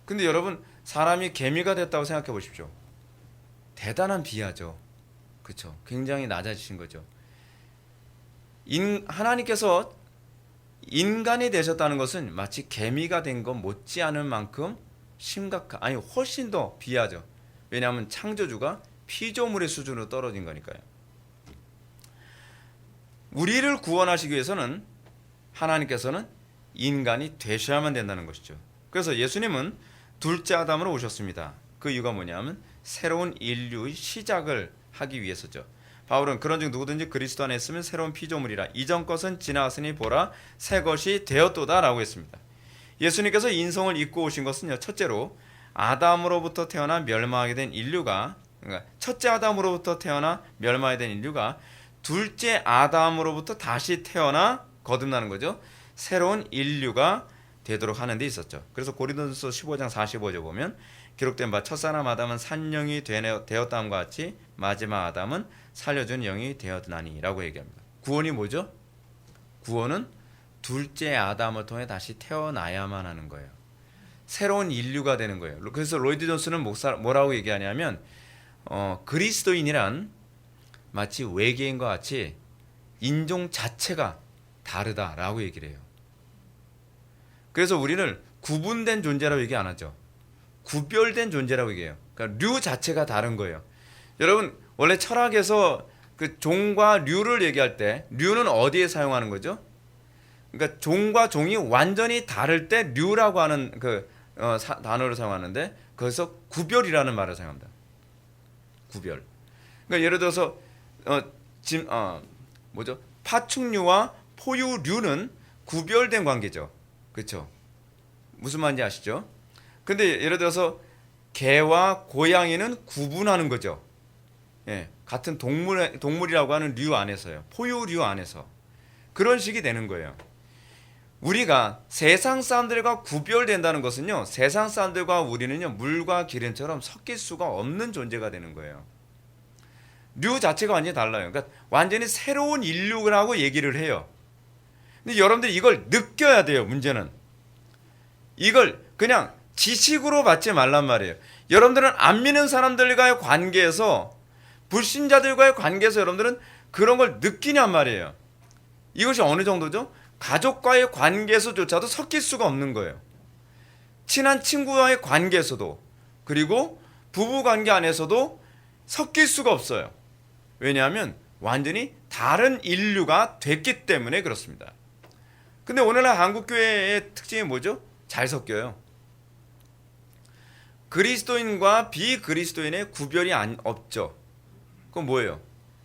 근데 여러분 사람이 개미가 됐다고 생각해 보십시오. 대단한 비하죠. 그렇죠? 굉장히 낮아지신 거죠. 하나님께서 인간이 되셨다는 것은 마치 개미가 된 것 못지않을 만큼 아니 훨씬 더 비하죠. 왜냐하면 창조주가 피조물의 수준으로 떨어진 거니까요. 우리를 구원하시기 위해서는 하나님께서는 인간이 되셔야만 된다는 것이죠. 그래서 예수님은 둘째 아담으로 오셨습니다. 그 이유가 뭐냐면 새로운 인류의 시작을 하기 위해서죠. 바울은 그런즉 누구든지 그리스도 안에 있으면 새로운 피조물이라 이전 것은 지나갔으니 보라 새 것이 되었도다라고 했습니다. 예수님께서 인성을 입고 오신 것은요, 첫째로 아담으로부터 태어나 멸망하게 된 인류가, 그러니까 첫째 아담으로부터 태어나 멸망하게 된 인류가 둘째 아담으로부터 다시 태어나 거듭나는 거죠. 새로운 인류가 되도록 하는 데 있었죠. 그래서 고린도전서 15장 45절 보면 기록된 바 첫사람 아담은 산 영이 되었다함과 같이 마지막 아담은 살려준 영이 되었나니 라고 얘기합니다. 구원이 뭐죠? 구원은 둘째 아담을 통해 다시 태어나야만 하는 거예요. 새로운 인류가 되는 거예요. 그래서 로이드 존스는 뭐라고 얘기하냐면 그리스도인이란 마치 외계인과 같이 인종 자체가 다르다라고 얘기를 해요. 그래서 우리는 구분된 존재라고 얘기 안 하죠. 구별된 존재라고 얘기해요. 그러니까 류 자체가 다른 거예요. 여러분 원래 철학에서 그 종과 류를 얘기할 때 류는 어디에 사용하는 거죠? 그러니까 종과 종이 완전히 다를 때 류라고 하는 단어를 사용하는데 거기서 구별이라는 말을 사용합니다. 구별. 그러니까 예를 들어서 파충류와 포유류는 구별된 관계죠. 그렇죠? 무슨 말인지 아시죠? 근데 예를 들어서 개와 고양이는 구분하는 거죠. 예, 같은 동물이라고 하는 류 안에서요. 포유류 안에서. 그런 식이 되는 거예요. 우리가 세상 사람들과 구별된다는 것은요, 세상 사람들과 우리는요, 물과 기름처럼 섞일 수가 없는 존재가 되는 거예요. 류 자체가 완전히 달라요. 그러니까 완전히 새로운 인류라고 얘기를 해요. 근데 여러분들이 이걸 느껴야 돼요. 문제는 이걸 그냥 지식으로 받지 말란 말이에요. 여러분들은 안 믿는 사람들과의 관계에서, 불신자들과의 관계에서 여러분들은 그런 걸 느끼냔 말이에요. 이것이 어느 정도죠? 가족과의 관계에서조차도 섞일 수가 없는 거예요. 친한 친구와의 관계에서도, 그리고 부부 관계 안에서도 섞일 수가 없어요. 왜냐하면 완전히 다른 인류가 됐기 때문에 그렇습니다. 근데 오늘날 한국교회의 특징이 뭐죠? 잘 섞여요. 그리스도인과 비그리스도인의 구별이 없죠. 그건 뭐예요?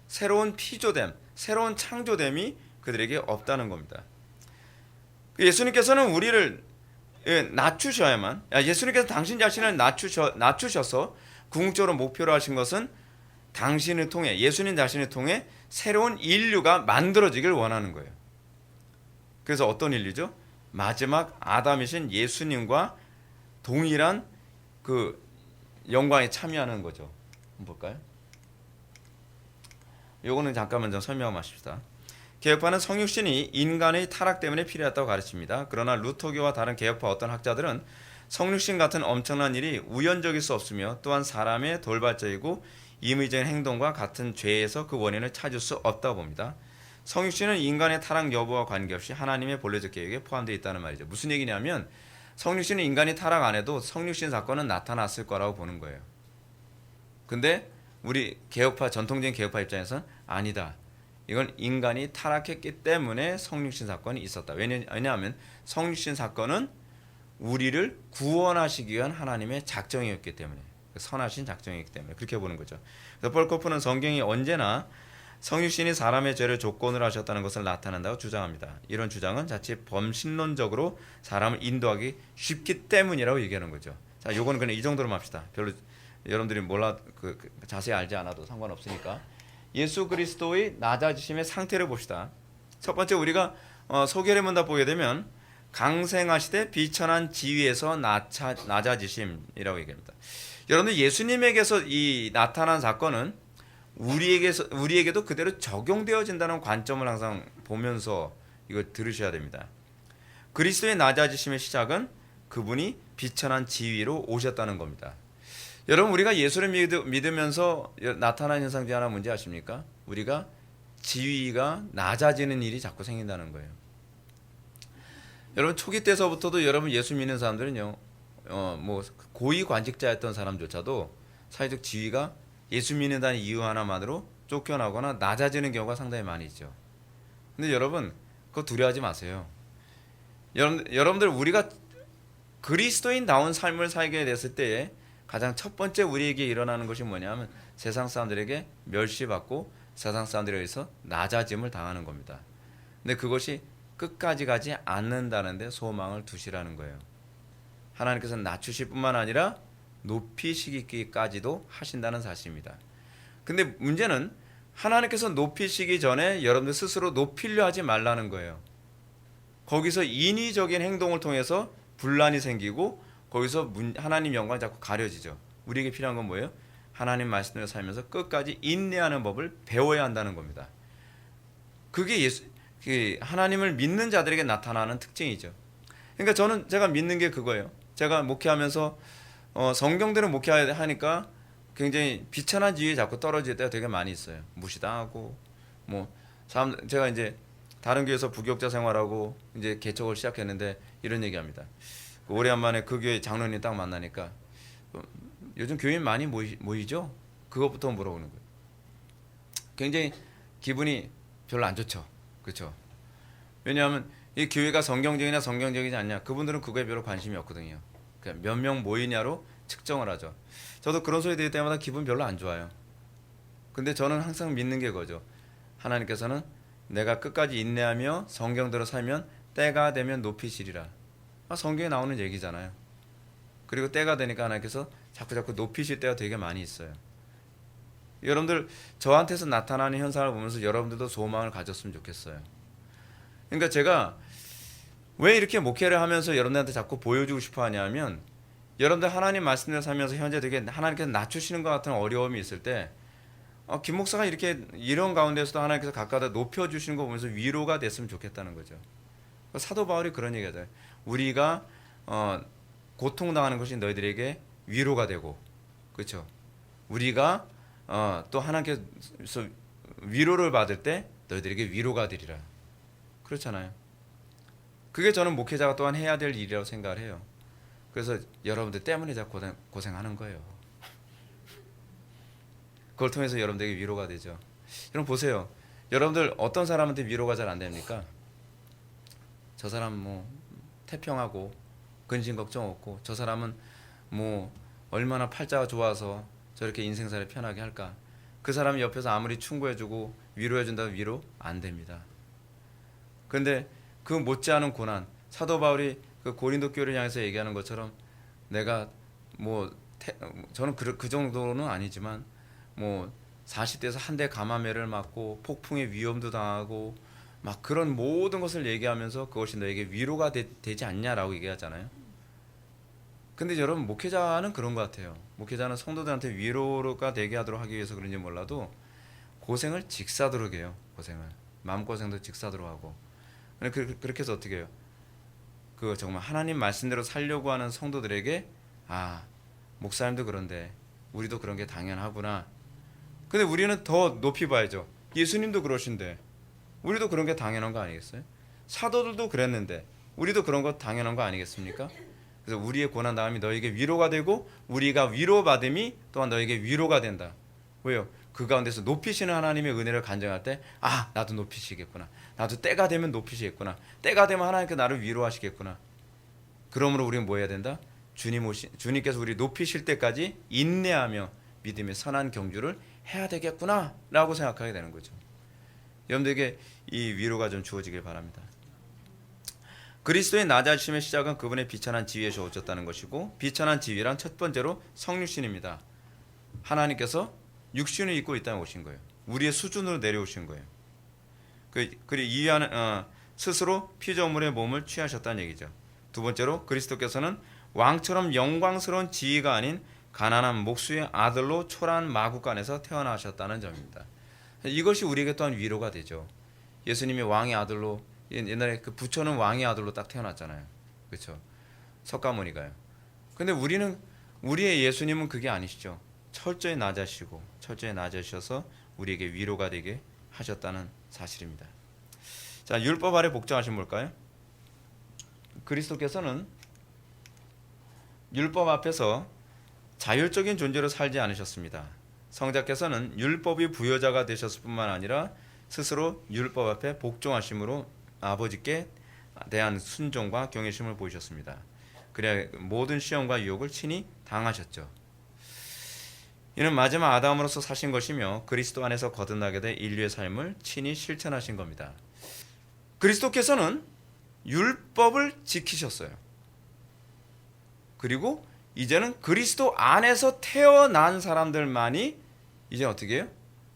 새로운 피조됨, 새로운 창조됨이 그들에게 없다는 겁니다. 예수님께서는 우리를 낮추셔야만, 예수님께서 당신 자신을 낮추셔서 궁극적으로 목표로 하신 것은 당신을 통해, 예수님 자신을 통해 새로운 인류가 만들어지길 원하는 거예요. 그래서 어떤 인류죠? 마지막 아담이신 예수님과 동일한 그 영광에 참여하는 거죠. 한번 볼까요? 요거는 잠깐만 좀 설명 마십시다. 개혁파는 성육신이 인간의 타락 때문에 필요했다고 가르칩니다. 그러나 루터교와 다른 개혁파 어떤 학자들은 성육신 같은 엄청난 일이 우연적일 수 없으며 또한 사람의 돌발적이고 임의적인 행동과 같은 죄에서 그 원인을 찾을 수 없다고 봅니다. 성육신은 인간의 타락 여부와 관계없이 하나님의 본래적 계획에 포함되어 있다는 말이죠. 무슨 얘기냐면 성육신은 인간이 타락 안 해도 성육신 사건은 나타났을 거라고 보는 거예요. 근데 우리 개혁파, 전통적인 개혁파 입장에서는 아니다. 이건 인간이 타락했기 때문에 성육신 사건이 있었다. 왜냐하면 성육신 사건은 우리를 구원하시기 위한 하나님의 작정이었기 때문에, 선하신 작정이기 때문에 그렇게 보는 거죠. 그래서 폴코프는 성경이 언제나 성육신이 사람의 죄를 조건으로 하셨다는 것을 나타낸다고 주장합니다. 이런 주장은 자칫 범신론적으로 사람을 인도하기 쉽기 때문이라고 얘기하는 거죠. 자, 요거는 그냥 이 정도로 합시다. 별로 여러분들이 자세히 알지 않아도 상관없으니까. 예수 그리스도의 낮아지심의 상태를 봅시다. 첫 번째 우리가 소개를 문답 보게 되면 강생하시되 비천한 지위에서 낮아지심이라고 얘기합니다. 여러분들 예수님에게서 이 나타난 사건은 우리에게도 그대로 적용되어진다는 관점을 항상 보면서 이걸 들으셔야 됩니다. 그리스도의 낮아지심의 시작은 그분이 비천한 지위로 오셨다는 겁니다. 여러분 우리가 예수를 믿으면서 나타난 현상 중 하나 뭔지 아십니까? 우리가 지위가 낮아지는 일이 자꾸 생긴다는 거예요. 여러분 초기 때서부터도 여러분 예수 믿는 사람들은요, 고위 관직자였던 사람조차도 사회적 지위가 예수 믿는다는 이유 하나만으로 쫓겨나거나 낮아지는 경우가 상당히 많이 있죠. 근데 여러분 그거 두려워하지 마세요. 여러분들 우리가 그리스도인다운 삶을 살게 됐을 때에 가장 첫 번째 우리에게 일어나는 것이 뭐냐면 세상 사람들에게 멸시받고 세상 사람들에 의해서 낮아짐을 당하는 겁니다. 근데 그것이 끝까지 가지 않는다는데 소망을 두시라는 거예요. 하나님께서 낮추실 뿐만 아니라 높이시기까지도 하신다는 사실입니다. 근데 문제는 하나님께서 높이시기 전에 여러분들 스스로 높이려 하지 말라는 거예요. 거기서 인위적인 행동을 통해서 분란이 생기고 거기서 하나님 영광이 자꾸 가려지죠. 우리에게 필요한 건 뭐예요? 하나님 말씀대로 살면서 끝까지 인내하는 법을 배워야 한다는 겁니다. 그게 하나님을 믿는 자들에게 나타나는 특징이죠. 그러니까 제가 믿는 게 그거예요. 제가 목회하면서 성경대로 목회하니까 굉장히 비천한 지위에 자꾸 떨어질 때가 되게 많이 있어요. 무시당하고 제가 이제 다른 교회에서 부교육자 생활하고 이제 개척을 시작했는데 이런 얘기합니다. 오래간만에 그 교회 장로님 딱 만나니까 요즘 교인 많이 모이죠? 그것부터 물어보는 거예요. 굉장히 기분이 별로 안 좋죠. 그렇죠? 왜냐하면 이 교회가 성경적이냐 성경적이지 않냐 그분들은 그거에 별로 관심이 없거든요. 그냥 몇 명 모이냐로 측정을 하죠. 저도 그런 소리 들을 때마다 기분 별로 안 좋아요. 근데 저는 항상 믿는 게 그거죠. 하나님께서는 내가 끝까지 인내하며 성경대로 살면 때가 되면 높이시리라. 성경에 나오는 얘기잖아요. 그리고 때가 되니까 하나님께서 자꾸 높이실 때가 되게 많이 있어요. 여러분들 저한테서 나타나는 현상을 보면서 여러분들도 소망을 가졌으면 좋겠어요. 그러니까 제가 왜 이렇게 목회를 하면서 여러분들한테 자꾸 보여주고 싶어 하냐면 여러분들 하나님 말씀대로 살면서 현재 되게 하나님께서 낮추시는 것 같은 어려움이 있을 때 김 목사가 이런 가운데서도 하나님께서 가까다 높여주시는 거 보면서 위로가 됐으면 좋겠다는 거죠. 사도 바울이 그런 얘기하잖아요. 우리가 고통당하는 것이 너희들에게 위로가 되고, 그렇죠? 우리가 또 하나님께서 위로를 받을 때 너희들에게 위로가 되리라. 그렇잖아요. 그게 저는 목회자가 또한 해야 될 일이라고 생각을 해요. 그래서 여러분들 때문에 자꾸 고생하는 거예요. 그걸 통해서 여러분들에게 위로가 되죠. 여러분 보세요. 여러분들 어떤 사람한테 위로가 잘 안 됩니까? 저 사람 태평하고 근심 걱정 없고 저 사람은 얼마나 팔자가 좋아서 저렇게 인생살이 편하게 할까? 그 사람이 옆에서 아무리 충고해주고 위로해준다고 위로 안 됩니다. 그런데 그 못지않은 고난, 사도 바울이 그 고린도 교회를 향해서 얘기하는 것처럼 내가 저는 그 정도는 아니지만 40대에서 한 대 감화매를 맞고 폭풍의 위험도 당하고 막 그런 모든 것을 얘기하면서 그것이 너에게 위로가 되지 않냐라고 얘기하잖아요. 근데 여러분 목회자는 그런 것 같아요. 목회자는 성도들한테 위로가 되게 하도록 하기 위해서 그런지 몰라도 고생을 직사도록 해요. 마음고생도 직사도록 하고 그렇게 해서 어떻게 해요? 정말 하나님 말씀대로 살려고 하는 성도들에게 목사님도 그런데 우리도 그런 게 당연하구나. 근데 우리는 더 높이 봐야죠. 예수님도 그러신데 우리도 그런 게 당연한 거 아니겠어요? 사도들도 그랬는데 우리도 그런 거 당연한 거 아니겠습니까? 그래서 우리의 고난 다음이 너에게 위로가 되고 우리가 위로받음이 또한 너에게 위로가 된다. 왜요? 그 가운데서 높이시는 하나님의 은혜를 간증할 때 나도 높이시겠구나. 나도 때가 되면 높이시겠구나. 때가 되면 하나님께서 나를 위로하시겠구나. 그러므로 우리는 뭐 해야 된다? 주님께서 우리 높이실 때까지 인내하며 믿음의 선한 경주를 해야 되겠구나 라고 생각하게 되는 거죠. 여러분들에게 이 위로가 좀 주어지길 바랍니다. 그리스도의 낮아지심의 시작은 그분의 비천한 지위에서 오셨다는 것이고 비천한 지위란 첫 번째로 성육신입니다. 하나님께서 육신을 입고 이 땅에 오신 거예요. 우리의 수준으로 내려오신 거예요. 그리고 스스로 피조물의 몸을 취하셨다는 얘기죠. 두 번째로 그리스도께서는 왕처럼 영광스러운 지위가 아닌 가난한 목수의 아들로 초라한 마구간에서 태어나셨다는 점입니다. 이것이 우리에게 또한 위로가 되죠. 예수님이 왕의 아들로 옛날에 그 부처는 왕의 아들로 딱 태어났잖아요. 그렇죠? 석가모니가요. 근데 우리의 예수님은 그게 아니시죠. 철저히 낮아지셔서 우리에게 위로가 되게 하셨다는 사실입니다. 자, 율법 아래 복종하신 뭘까요? 그리스도께서는 율법 앞에서 자율적인 존재로 살지 않으셨습니다. 성자께서는 율법이 부여자가 되셨을 뿐만 아니라 스스로 율법 앞에 복종하심으로 아버지께 대한 순종과 경외심을 보이셨습니다. 그래야 모든 시험과 유혹을 친히 당하셨죠. 이는 마지막 아담으로서 사신 것이며 그리스도 안에서 거듭나게 된 인류의 삶을 친히 실천하신 겁니다. 그리스도께서는 율법을 지키셨어요. 그리고 이제는 그리스도 안에서 태어난 사람들만이 이제 어떻게 해요?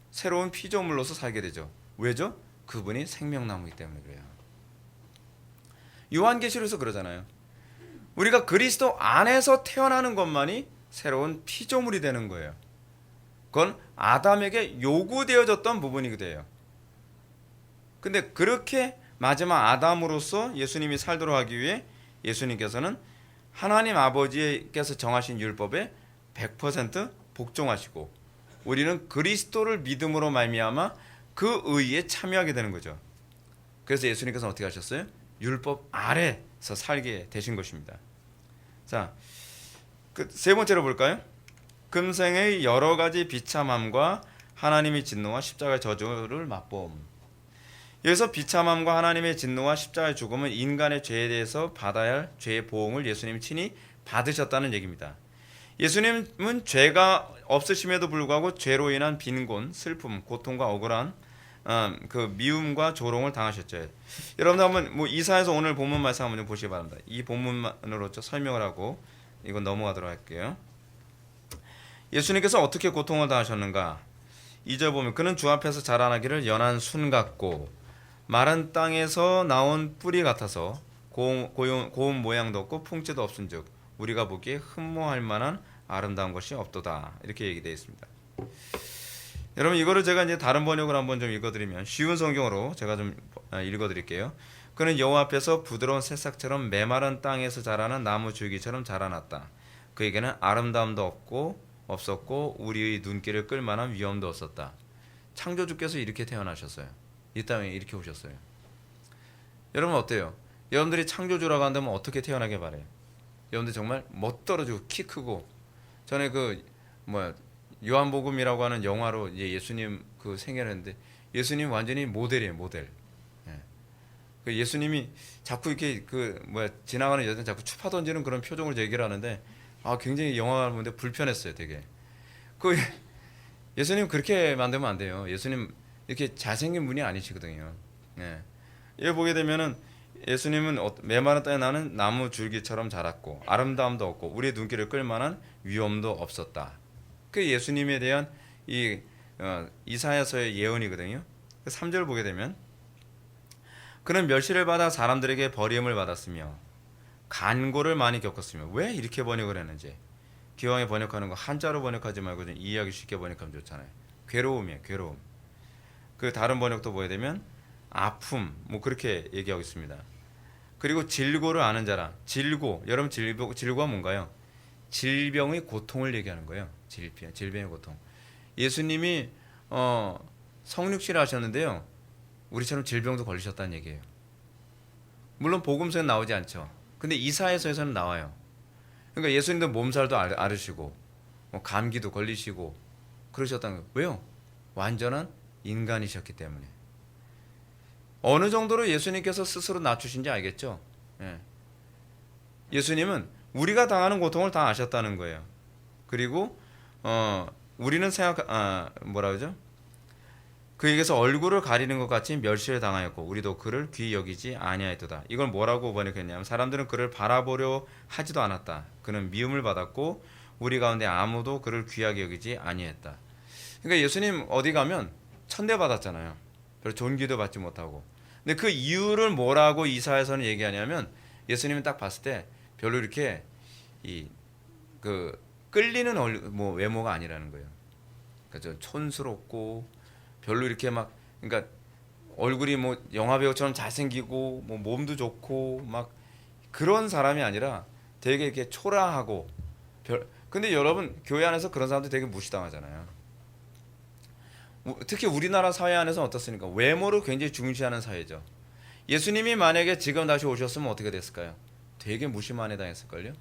새로운 피조물로서 살게 되죠. 왜죠? 그분이 생명나무이기 때문에 그래요. 요한계시록에서 그러잖아요. 우리가 그리스도 안에서 태어나는 것만이 새로운 피조물이 되는 거예요. 그건 아담에게 요구되어졌던 부분이거든요. 근데 그렇게 마지막 아담으로서 예수님이 살도록 하기 위해 예수님께서는 하나님 아버지께서 정하신 율법에 100% 복종하시고 우리는 그리스도를 믿음으로 말미암아 그 의에 참여하게 되는 거죠. 그래서 예수님께서는 어떻게 하셨어요? 율법 아래서 살게 되신 것입니다. 자, 세 번째로 볼까요? 금생의 여러 가지 비참함과 하나님의 진노와 십자가의 저주를 맛봄. 여기서 비참함과 하나님의 진노와 십자가의 죽음은 인간의 죄에 대해서 받아야 할 죄의 보응을 예수님이 친히 받으셨다는 얘기입니다. 예수님은 죄가 없으심에도 불구하고 죄로 인한 빈곤, 슬픔, 고통과 억울한 그 미움과 조롱을 당하셨죠. 여러분들 한번 이사에서 오늘 본문 말씀 한번 좀 보시기 바랍니다. 이 본문만으로 설명을 하고 이건 넘어가도록 할게요. 예수님께서 어떻게 고통을 당하셨는가? 2절 보면 그는 주 앞에서 자라나기를 연한 순 같고 마른 땅에서 나온 뿌리 같아서 고운 모양도 없고 풍채도 없은즉 우리가 보기에 흠모할 만한 아름다운 것이 없도다. 이렇게 얘기되어 있습니다. 여러분 이거를 제가 이제 다른 번역을 한번 좀 읽어드리면 쉬운 성경으로 제가 좀 읽어드릴게요. 그는 여호와 앞에서 부드러운 새싹처럼 메마른 땅에서 자라는 나무 줄기처럼 자라났다. 그에게는 아름다움도 없었고 우리의 눈길을 끌만한 위엄도 없었다. 창조주께서 이렇게 태어나셨어요. 이 땅에 이렇게 오셨어요. 여러분 어때요? 여러분들이 창조주라고 한다면 어떻게 태어나게 바래요? 여러분들 정말 멋떨어지고 키 크고 전에 요한복음이라고 하는 영화로 이제 예수님 그 생애했는데 예수님 완전히 모델이에요, 모델. 예. 예수님이 자꾸 이렇게 지나가는 여자들 자꾸 추파 던지는 그런 표정을 얘기를 하는데 굉장히 영화를 보는데 불편했어요, 되게. 예수님 그렇게 만들면 안 돼요. 예수님 이렇게 잘생긴 분이 아니시거든요. 예. 여기 보게 되면은 예수님은 메마른 땅에 나는 나무 줄기처럼 자랐고 아름다움도 없고 우리의 눈길을 끌만한 위엄도 없었다. 그 예수님에 대한 이사야서의 예언이거든요. 3절 보게 되면 그는 멸시를 받아 사람들에게 버림을 받았으며 간고를 많이 겪었으며 왜 이렇게 번역을 했는지 기왕에 번역하는 거 한자로 번역하지 말고 좀 이해하기 쉽게 번역하면 좋잖아요. 괴로움이에요, 괴로움. 그 다른 번역도 보게 되면 아픔 그렇게 얘기하고 있습니다. 그리고 질고를 아는 자라. 여러분 질고가 뭔가요? 질병의 고통을 얘기하는 거예요. 질병의 고통. 예수님이 성육신을 하셨는데요. 우리처럼 질병도 걸리셨다는 얘기예요. 물론 복음서에 나오지 않죠. 근데 이사야서에서는 나와요. 그러니까 예수님도 몸살도 앓으시고 감기도 걸리시고 그러셨다는 거예요. 왜요? 완전한 인간이셨기 때문에. 어느 정도로 예수님께서 스스로 낮추신지 알겠죠? 예. 예수님은 우리가 당하는 고통을 다 아셨다는 거예요. 그리고 우리는 뭐라 그러죠? 그에게서 얼굴을 가리는 것 같이 멸시를 당하였고 우리도 그를 귀히 여기지 아니하였도다. 이걸 뭐라고 번역했냐면 사람들은 그를 바라보려 하지도 않았다. 그는 미움을 받았고 우리 가운데 아무도 그를 귀하게 여기지 아니했다. 그러니까 예수님 어디 가면 천대받았잖아요. 별로 존귀도 받지 못하고. 근데 그 이유를 뭐라고 이사야서는 얘기하냐면 예수님은 딱 봤을 때 별로 이렇게 끌리는 외모가 아니라는 거예요. 그러니까 좀 촌스럽고 별로 이렇게 그러니까 얼굴이 영화배우처럼 잘생기고 몸도 좋고 그런 사람이 아니라 되게 이렇게 초라하고 근데 여러분 교회 안에서 그런 사람들 되게 무시당하잖아요. 특히 우리나라 사회 안에서는 어떻습니까? 외모를 굉장히 중시하는 사회죠. 예수님이 만약에 지금 다시 오셨으면 어떻게 됐을까요? 되게 무시만해 당했을걸요?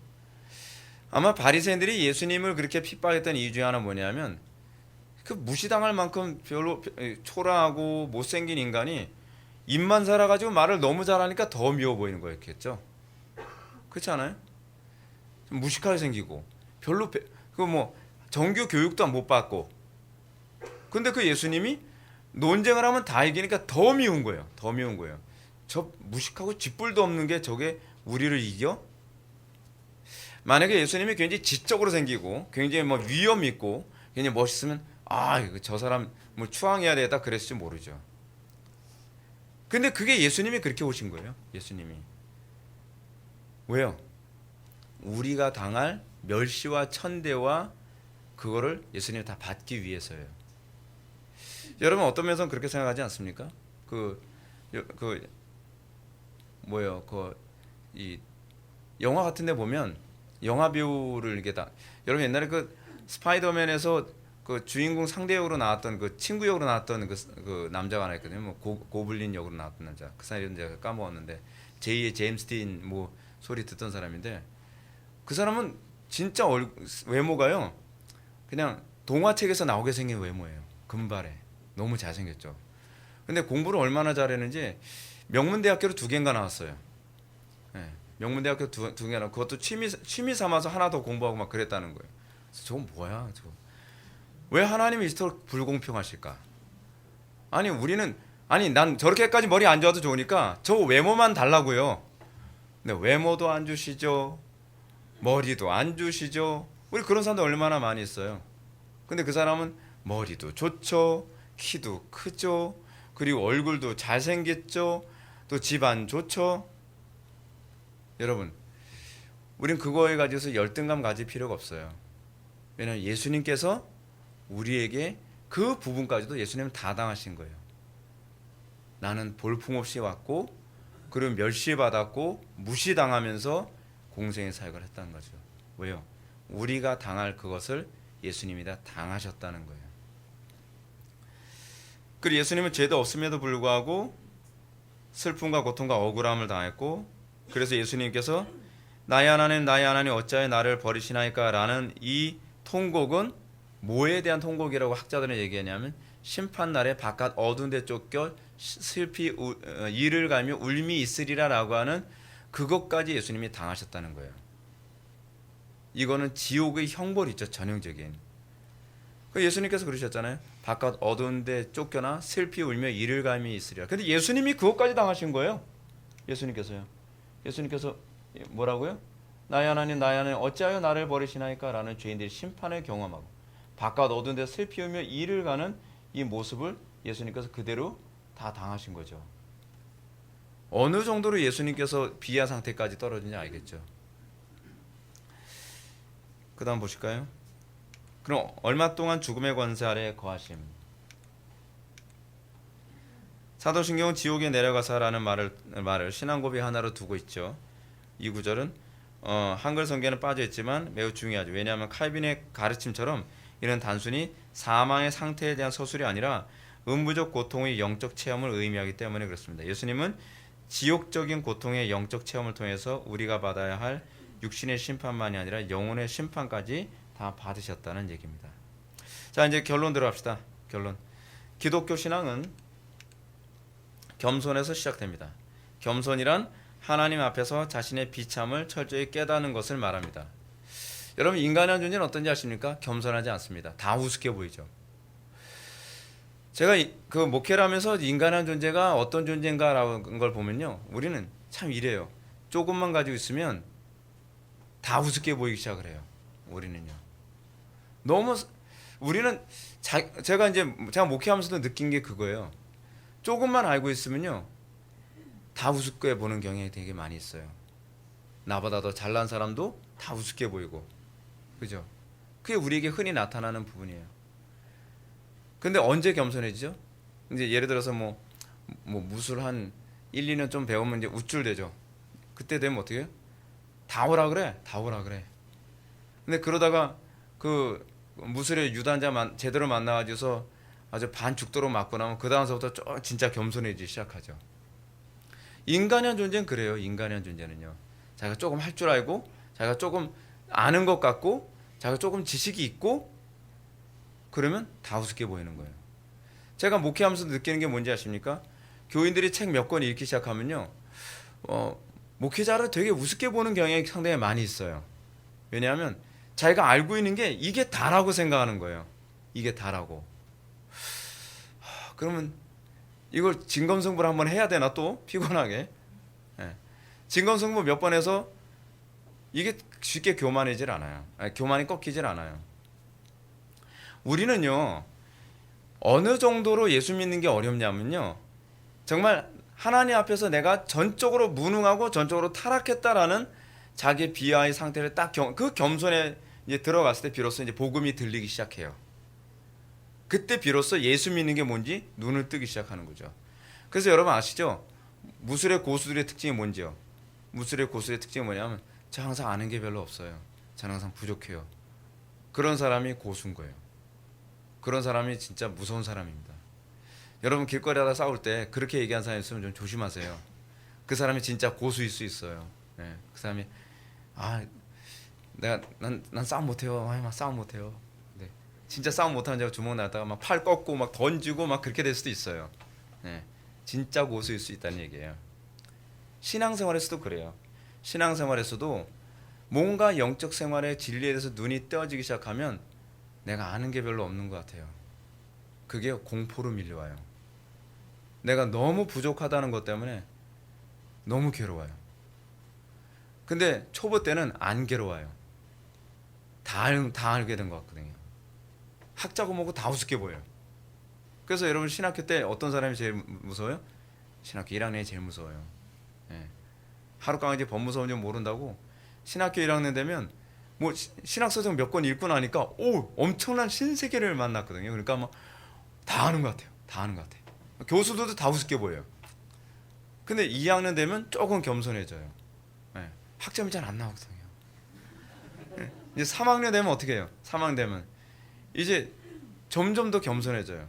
아마 바리새인들이 예수님을 그렇게 핍박했던 이유 중에 하나 뭐냐면 그 무시당할 만큼 별로 초라하고 못생긴 인간이 입만 살아가지고 말을 너무 잘하니까 더 미워 보이는 거였겠죠. 그렇지 않아요? 좀 무식하게 생기고 별로 그 뭐 정규 교육도 못 받고, 근데 그 예수님이 논쟁을 하면 다 이기니까 더 미운 거예요. 더 미운 거예요. 저 무식하고 쥐뿔도 없는 게 저게 우리를 이겨? 만약에 예수님이 굉장히 지적으로 생기고 굉장히 뭐 위험 있고 굉장히 멋있으면 저 사람 뭐 추앙해야 되겠다 그랬을지 모르죠. 근데 그게 예수님이 그렇게 오신 거예요. 예수님이. 왜요? 우리가 당할 멸시와 천대와 그거를 예수님이 다 받기 위해서예요. 여러분 어떤 면에서는 그렇게 생각하지 않습니까? 뭐예요? 이 영화 같은데 보면 영화 배우를 이게 다, 여러분 옛날에 그 스파이더맨에서 그 주인공 상대 역으로 나왔던 그 친구 역으로 나왔던 그 남자가 하나 있거든요. 뭐 고블린 역으로 나왔던 남자. 그 사람 이름 제가 까먹었는데 제2의 제임스 딘 뭐 소리 듣던 사람인데, 그 사람은 진짜 외모가요 그냥 동화책에서 나오게 생긴 외모예요. 금발에 너무 잘생겼죠. 근데 공부를 얼마나 잘했는지 명문대학교로 2개인가 나왔어요. 네, 명문대학교 두 개나, 그것도 취미 삼아서 하나 더 공부하고 막 그랬다는 거예요. 그래서 저건 뭐야? 저거 왜 하나님이 이토록 불공평하실까? 난 저렇게까지 머리 안 좋아도 좋으니까 저 외모만 달라고요. 근데 외모도 안 주시죠. 머리도 안 주시죠. 우리 그런 사람들 얼마나 많이 있어요. 근데 그 사람은 머리도 좋죠. 키도 크죠. 그리고 얼굴도 잘생겼죠. 또 집안 좋죠. 여러분, 우린 그거에 가지고서 열등감 가질 필요가 없어요. 왜냐하면 예수님께서 우리에게 그 부분까지도 예수님은 다 당하신 거예요. 나는 볼품없이 왔고 그리고 멸시받았고 무시당하면서 공생의 사역을 했다는 거죠. 왜요? 우리가 당할 그것을 예수님이 다 당하셨다는 거예요. 그리고 예수님은 죄도 없음에도 불구하고 슬픔과 고통과 억울함을 당했고, 그래서 예수님께서 나의 하나님 어찌하여 나를 버리시나이까 라는 이 통곡은 뭐에 대한 통곡이라고 학자들은 얘기하냐면, 심판날에 바깥 어두운 데 쫓겨 슬피 이를 갈며 울미 있으리라 라고 하는 그것까지 예수님이 당하셨다는 거예요. 이거는 지옥의 형벌이죠. 전형적인. 예수님께서 그러셨잖아요. 바깥 어두운 데 쫓겨나 슬피 울며 이를 갈미 있으리라. 근데 예수님이 그것까지 당하신 거예요. 예수님께서요. 예수님께서 뭐라고요? 나의 하나님 어찌하여 나를 버리시나이까 라는 죄인들이 심판을 경험하고 바깥 어두운 데 슬피 울며 이를 가는 이 모습을 예수님께서 그대로 다 당하신 거죠. 어느 정도로 예수님께서 비하 상태까지 떨어지냐 알겠죠. 그 다음 보실까요? 그럼 얼마 동안 죽음의 권세 아래 거하심. 사도신경은 지옥에 내려가사라는 말을 신앙고백 하나로 두고 있죠. 이 구절은 한글 성경에는 빠져 있지만 매우 중요하죠. 왜냐하면 칼빈의 가르침처럼 이는 단순히 사망의 상태에 대한 서술이 아니라 음부적 고통의 영적 체험을 의미하기 때문에 그렇습니다. 예수님은 지옥적인 고통의 영적 체험을 통해서 우리가 받아야 할 육신의 심판만이 아니라 영혼의 심판까지 다 받으셨다는 얘기입니다. 자, 이제 결론 들어갑시다. 결론. 기독교 신앙은 겸손에서 시작됩니다. 겸손이란 하나님 앞에서 자신의 비참을 철저히 깨닫는 것을 말합니다. 여러분, 인간의 존재는 어떤지 아십니까? 겸손하지 않습니다. 다 우습게 보이죠. 제가 그 목회를 하면서 인간의 존재가 어떤 존재인가라는 걸 보면요, 우리는 참 이래요. 조금만 가지고 있으면 다 우습게 보이기 시작을 해요. 우리는요. 제가 목회하면서도 느낀 게 그거예요. 조금만 알고 있으면요, 다 우습게 보는 경향이 되게 많이 있어요. 나보다 더 잘난 사람도 다 우습게 보이고, 그죠? 그게 우리에게 흔히 나타나는 부분이에요. 근데 언제 겸손해지죠? 이제 예를 들어서 뭐 무술 한 1, 2년 좀 배우면 이제 우쭐대죠. 그때 되면 어떻게 해요? 다 오라 그래. 근데 그러다가 그 무술의 유단자 제대로 만나가지고서 아주 반 죽도록 맞고 나면 그 다음서부터 진짜 겸손해지기 시작하죠. 인간의 존재는 그래요. 인간의 존재는요, 자기가 조금 할 줄 알고, 자기가 조금 아는 것 같고, 자기가 조금 지식이 있고, 그러면 다 우습게 보이는 거예요. 제가 목회하면서 느끼는 게 뭔지 아십니까? 교인들이 책 몇 권 읽기 시작하면요, 목회자를 되게 우습게 보는 경향이 상당히 많이 있어요. 왜냐하면 자기가 알고 있는 게 이게 다라고 생각하는 거예요. 이게 다라고. 그러면 이걸 진검승부를 한번 해야 되나, 또 피곤하게. 예. 진검승부 몇 번 해서 이게 쉽게 교만해질 않아요. 교만이 꺾이질 않아요. 우리는요, 어느 정도로 예수 믿는 게 어렵냐면요, 정말 하나님 앞에서 내가 전적으로 무능하고 전적으로 타락했다라는 자기 비하의 상태를 딱 그 겸손에 이제 들어갔을 때 비로소 이제 복음이 들리기 시작해요. 그때 비로소 예수 믿는 게 뭔지 눈을 뜨기 시작하는 거죠. 그래서 여러분 아시죠? 무술의 고수들의 특징이 뭔지요? 무술의 고수의 특징이 뭐냐면, 저 항상 아는 게 별로 없어요. 저는 항상 부족해요. 그런 사람이 고수인 거예요. 그런 사람이 진짜 무서운 사람입니다. 여러분 길거리 하다 싸울 때 그렇게 얘기한 사람이 있으면 좀 조심하세요. 그 사람이 진짜 고수일 수 있어요. 네, 그 사람이 난 싸움 못해요. 막 싸움 못해요. 네, 진짜 싸움 못하는 자가 주먹 나다가 막 팔 꺾고 막 던지고 막 그렇게 될 수도 있어요. 네, 진짜 고수일 수 있다는 얘기예요. 신앙생활에서도 그래요. 신앙생활에서도 뭔가 영적 생활의 진리에 대해서 눈이 떼어지기 시작하면 내가 아는 게 별로 없는 것 같아요. 그게 공포로 밀려와요. 내가 너무 부족하다는 것 때문에 너무 괴로워요. 근데 초보 때는 안 괴로워요. 다 알게 된 것 같거든요. 학자고 뭐고 다 우습게 보여요. 그래서 여러분 신학교 때 어떤 사람이 제일 무서워요? 신학교 1학년이 제일 무서워요. 예. 하룻강아지 법무서운지 모른다고 신학교 1학년 되면 뭐 신학서적 몇 권 읽고 나니까 엄청난 신세계를 만났거든요. 그러니까 막 다 아는 것 같아요. 다 아는 것 같아요. 교수들도 다 우습게 보여요. 근데 2학년 되면 조금 겸손해져요. 예. 학점이 잘 안 나오거든요. 예. 이제 3학년 되면 어떻게 해요? 3학년 되면 이제 점점 더 겸손해져요.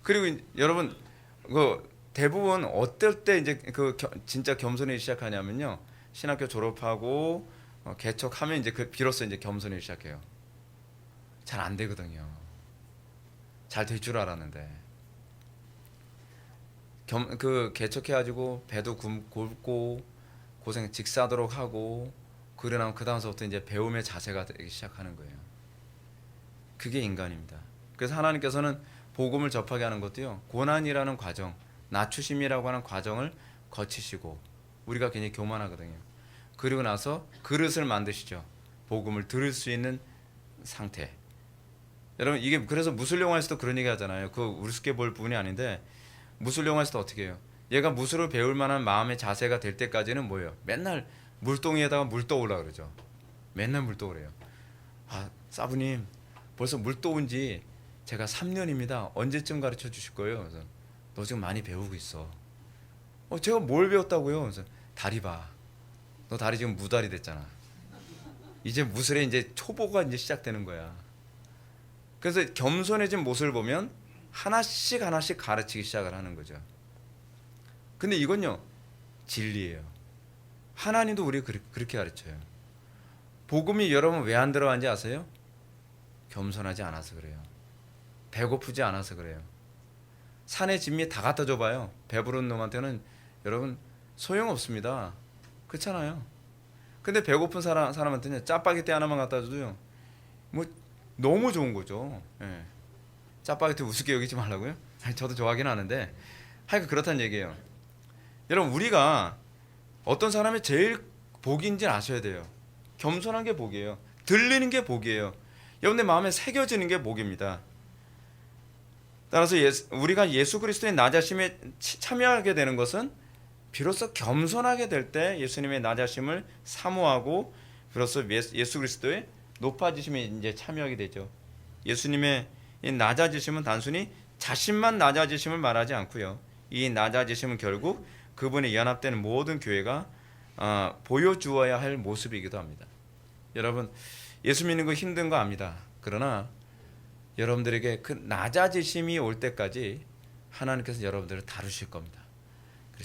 그리고 여러분 그 대부분 어떨 때 이제 진짜 겸손해지기 시작하냐면요, 신학교 졸업하고 개척하면 이제 비로소 이제 겸손해지기 시작해요. 잘 안 되거든요. 잘 될 줄 알았는데 개척해가지고 배도 굵고 고생 직사하도록 하고 그러나면 그 다음서부터 이제 배움의 자세가 되기 시작하는 거예요. 그게 인간입니다. 그래서 하나님께서는 복음을 접하게 하는 것도요, 고난이라는 과정, 낮추심이라고 하는 과정을 거치시고, 우리가 괜히 교만하거든요. 그리고 나서 그릇을 만드시죠. 복음을 들을 수 있는 상태. 여러분 이게 그래서 무술 영화에서도 그런 얘기 하잖아요. 그 우습게 볼 부분이 아닌데, 무술 영화에서도 어떻게 해요? 얘가 무술을 배울 만한 마음의 자세가 될 때까지는 뭐예요? 맨날 물동이에다가 물 떠오라 그러죠. 맨날 물 떠오래요. 사부님 벌써 물 떠온 지 제가 3년입니다. 언제쯤 가르쳐 주실 거예요? 그래서 너 지금 많이 배우고 있어. 제가 뭘 배웠다고요? 그래서 다리 봐. 너 다리 지금 무다리 됐잖아. 이제 무술에 이제 초보가 이제 시작되는 거야. 그래서 겸손해진 모습을 보면 하나씩 가르치기 시작을 하는 거죠. 근데 이건요, 진리예요. 하나님도 우리 그렇게 가르쳐요. 복음이 여러분 왜 안 들어간지 아세요? 겸손하지 않아서 그래요. 배고프지 않아서 그래요. 산의 진미 다 갖다 줘봐요. 배부른 놈한테는 여러분 소용없습니다. 그렇잖아요. 근데 배고픈 사람한테는 짜파게티 하나만 갖다 줘도요, 뭐 너무 좋은 거죠. 예. 짜파게티 우습게 여기지 말라고요? 저도 좋아하긴 하는데 하여간 그렇다는 얘기예요. 여러분 우리가 어떤 사람이 제일 복인지 아셔야 돼요. 겸손한 게 복이에요. 들리는 게 복이에요. 여러분의 마음에 새겨지는 게 복입니다. 따라서 우리가 예수 그리스도의 나자심에 참여하게 되는 것은 비로소 겸손하게 될 때 예수님의 나자심을 사모하고 비로소 예수 그리스도의 높아지심에 이제 참여하게 되죠. 예수님의 이 낮아지심은 단순히 자신만 낮아지심을 말하지 않고요, 이 낮아지심은 결국 그분이 연합되는 모든 교회가 보여주어야 할 모습이기도 합니다. 여러분 예수 믿는 거 힘든 거 압니다. 그러나 여러분들에게 그 낮아지심이 올 때까지 하나님께서 여러분들을 다루실 겁니다.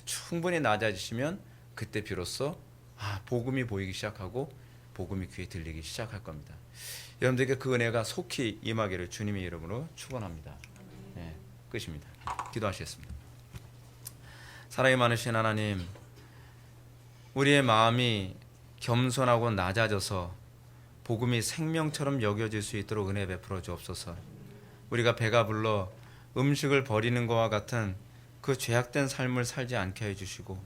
충분히 낮아지시면 그때 비로소 복음이 보이기 시작하고 복음이 귀에 들리기 시작할 겁니다. 여러분들에게 그 은혜가 속히 임하기를 주님의 이름으로 축원합니다. 네, 끝입니다. 기도하시겠습니다. 사랑이 많으신 하나님, 우리의 마음이 겸손하고 낮아져서 복음이 생명처럼 여겨질 수 있도록 은혜 베풀어 주옵소서. 우리가 배가 불러 음식을 버리는 것과 같은 그 죄악된 삶을 살지 않게 해주시고,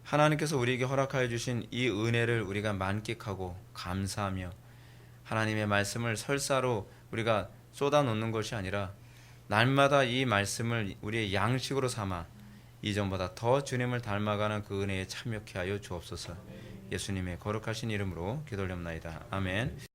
하나님께서 우리에게 허락하여 주신 이 은혜를 우리가 만끽하고 감사하며 하나님의 말씀을 설사로 우리가 쏟아놓는 것이 아니라 날마다 이 말씀을 우리의 양식으로 삼아 이전보다 더 주님을 닮아가는 그 은혜에 참여케 하여 주옵소서. 예수님의 거룩하신 이름으로 기도올렵나이다. 아멘.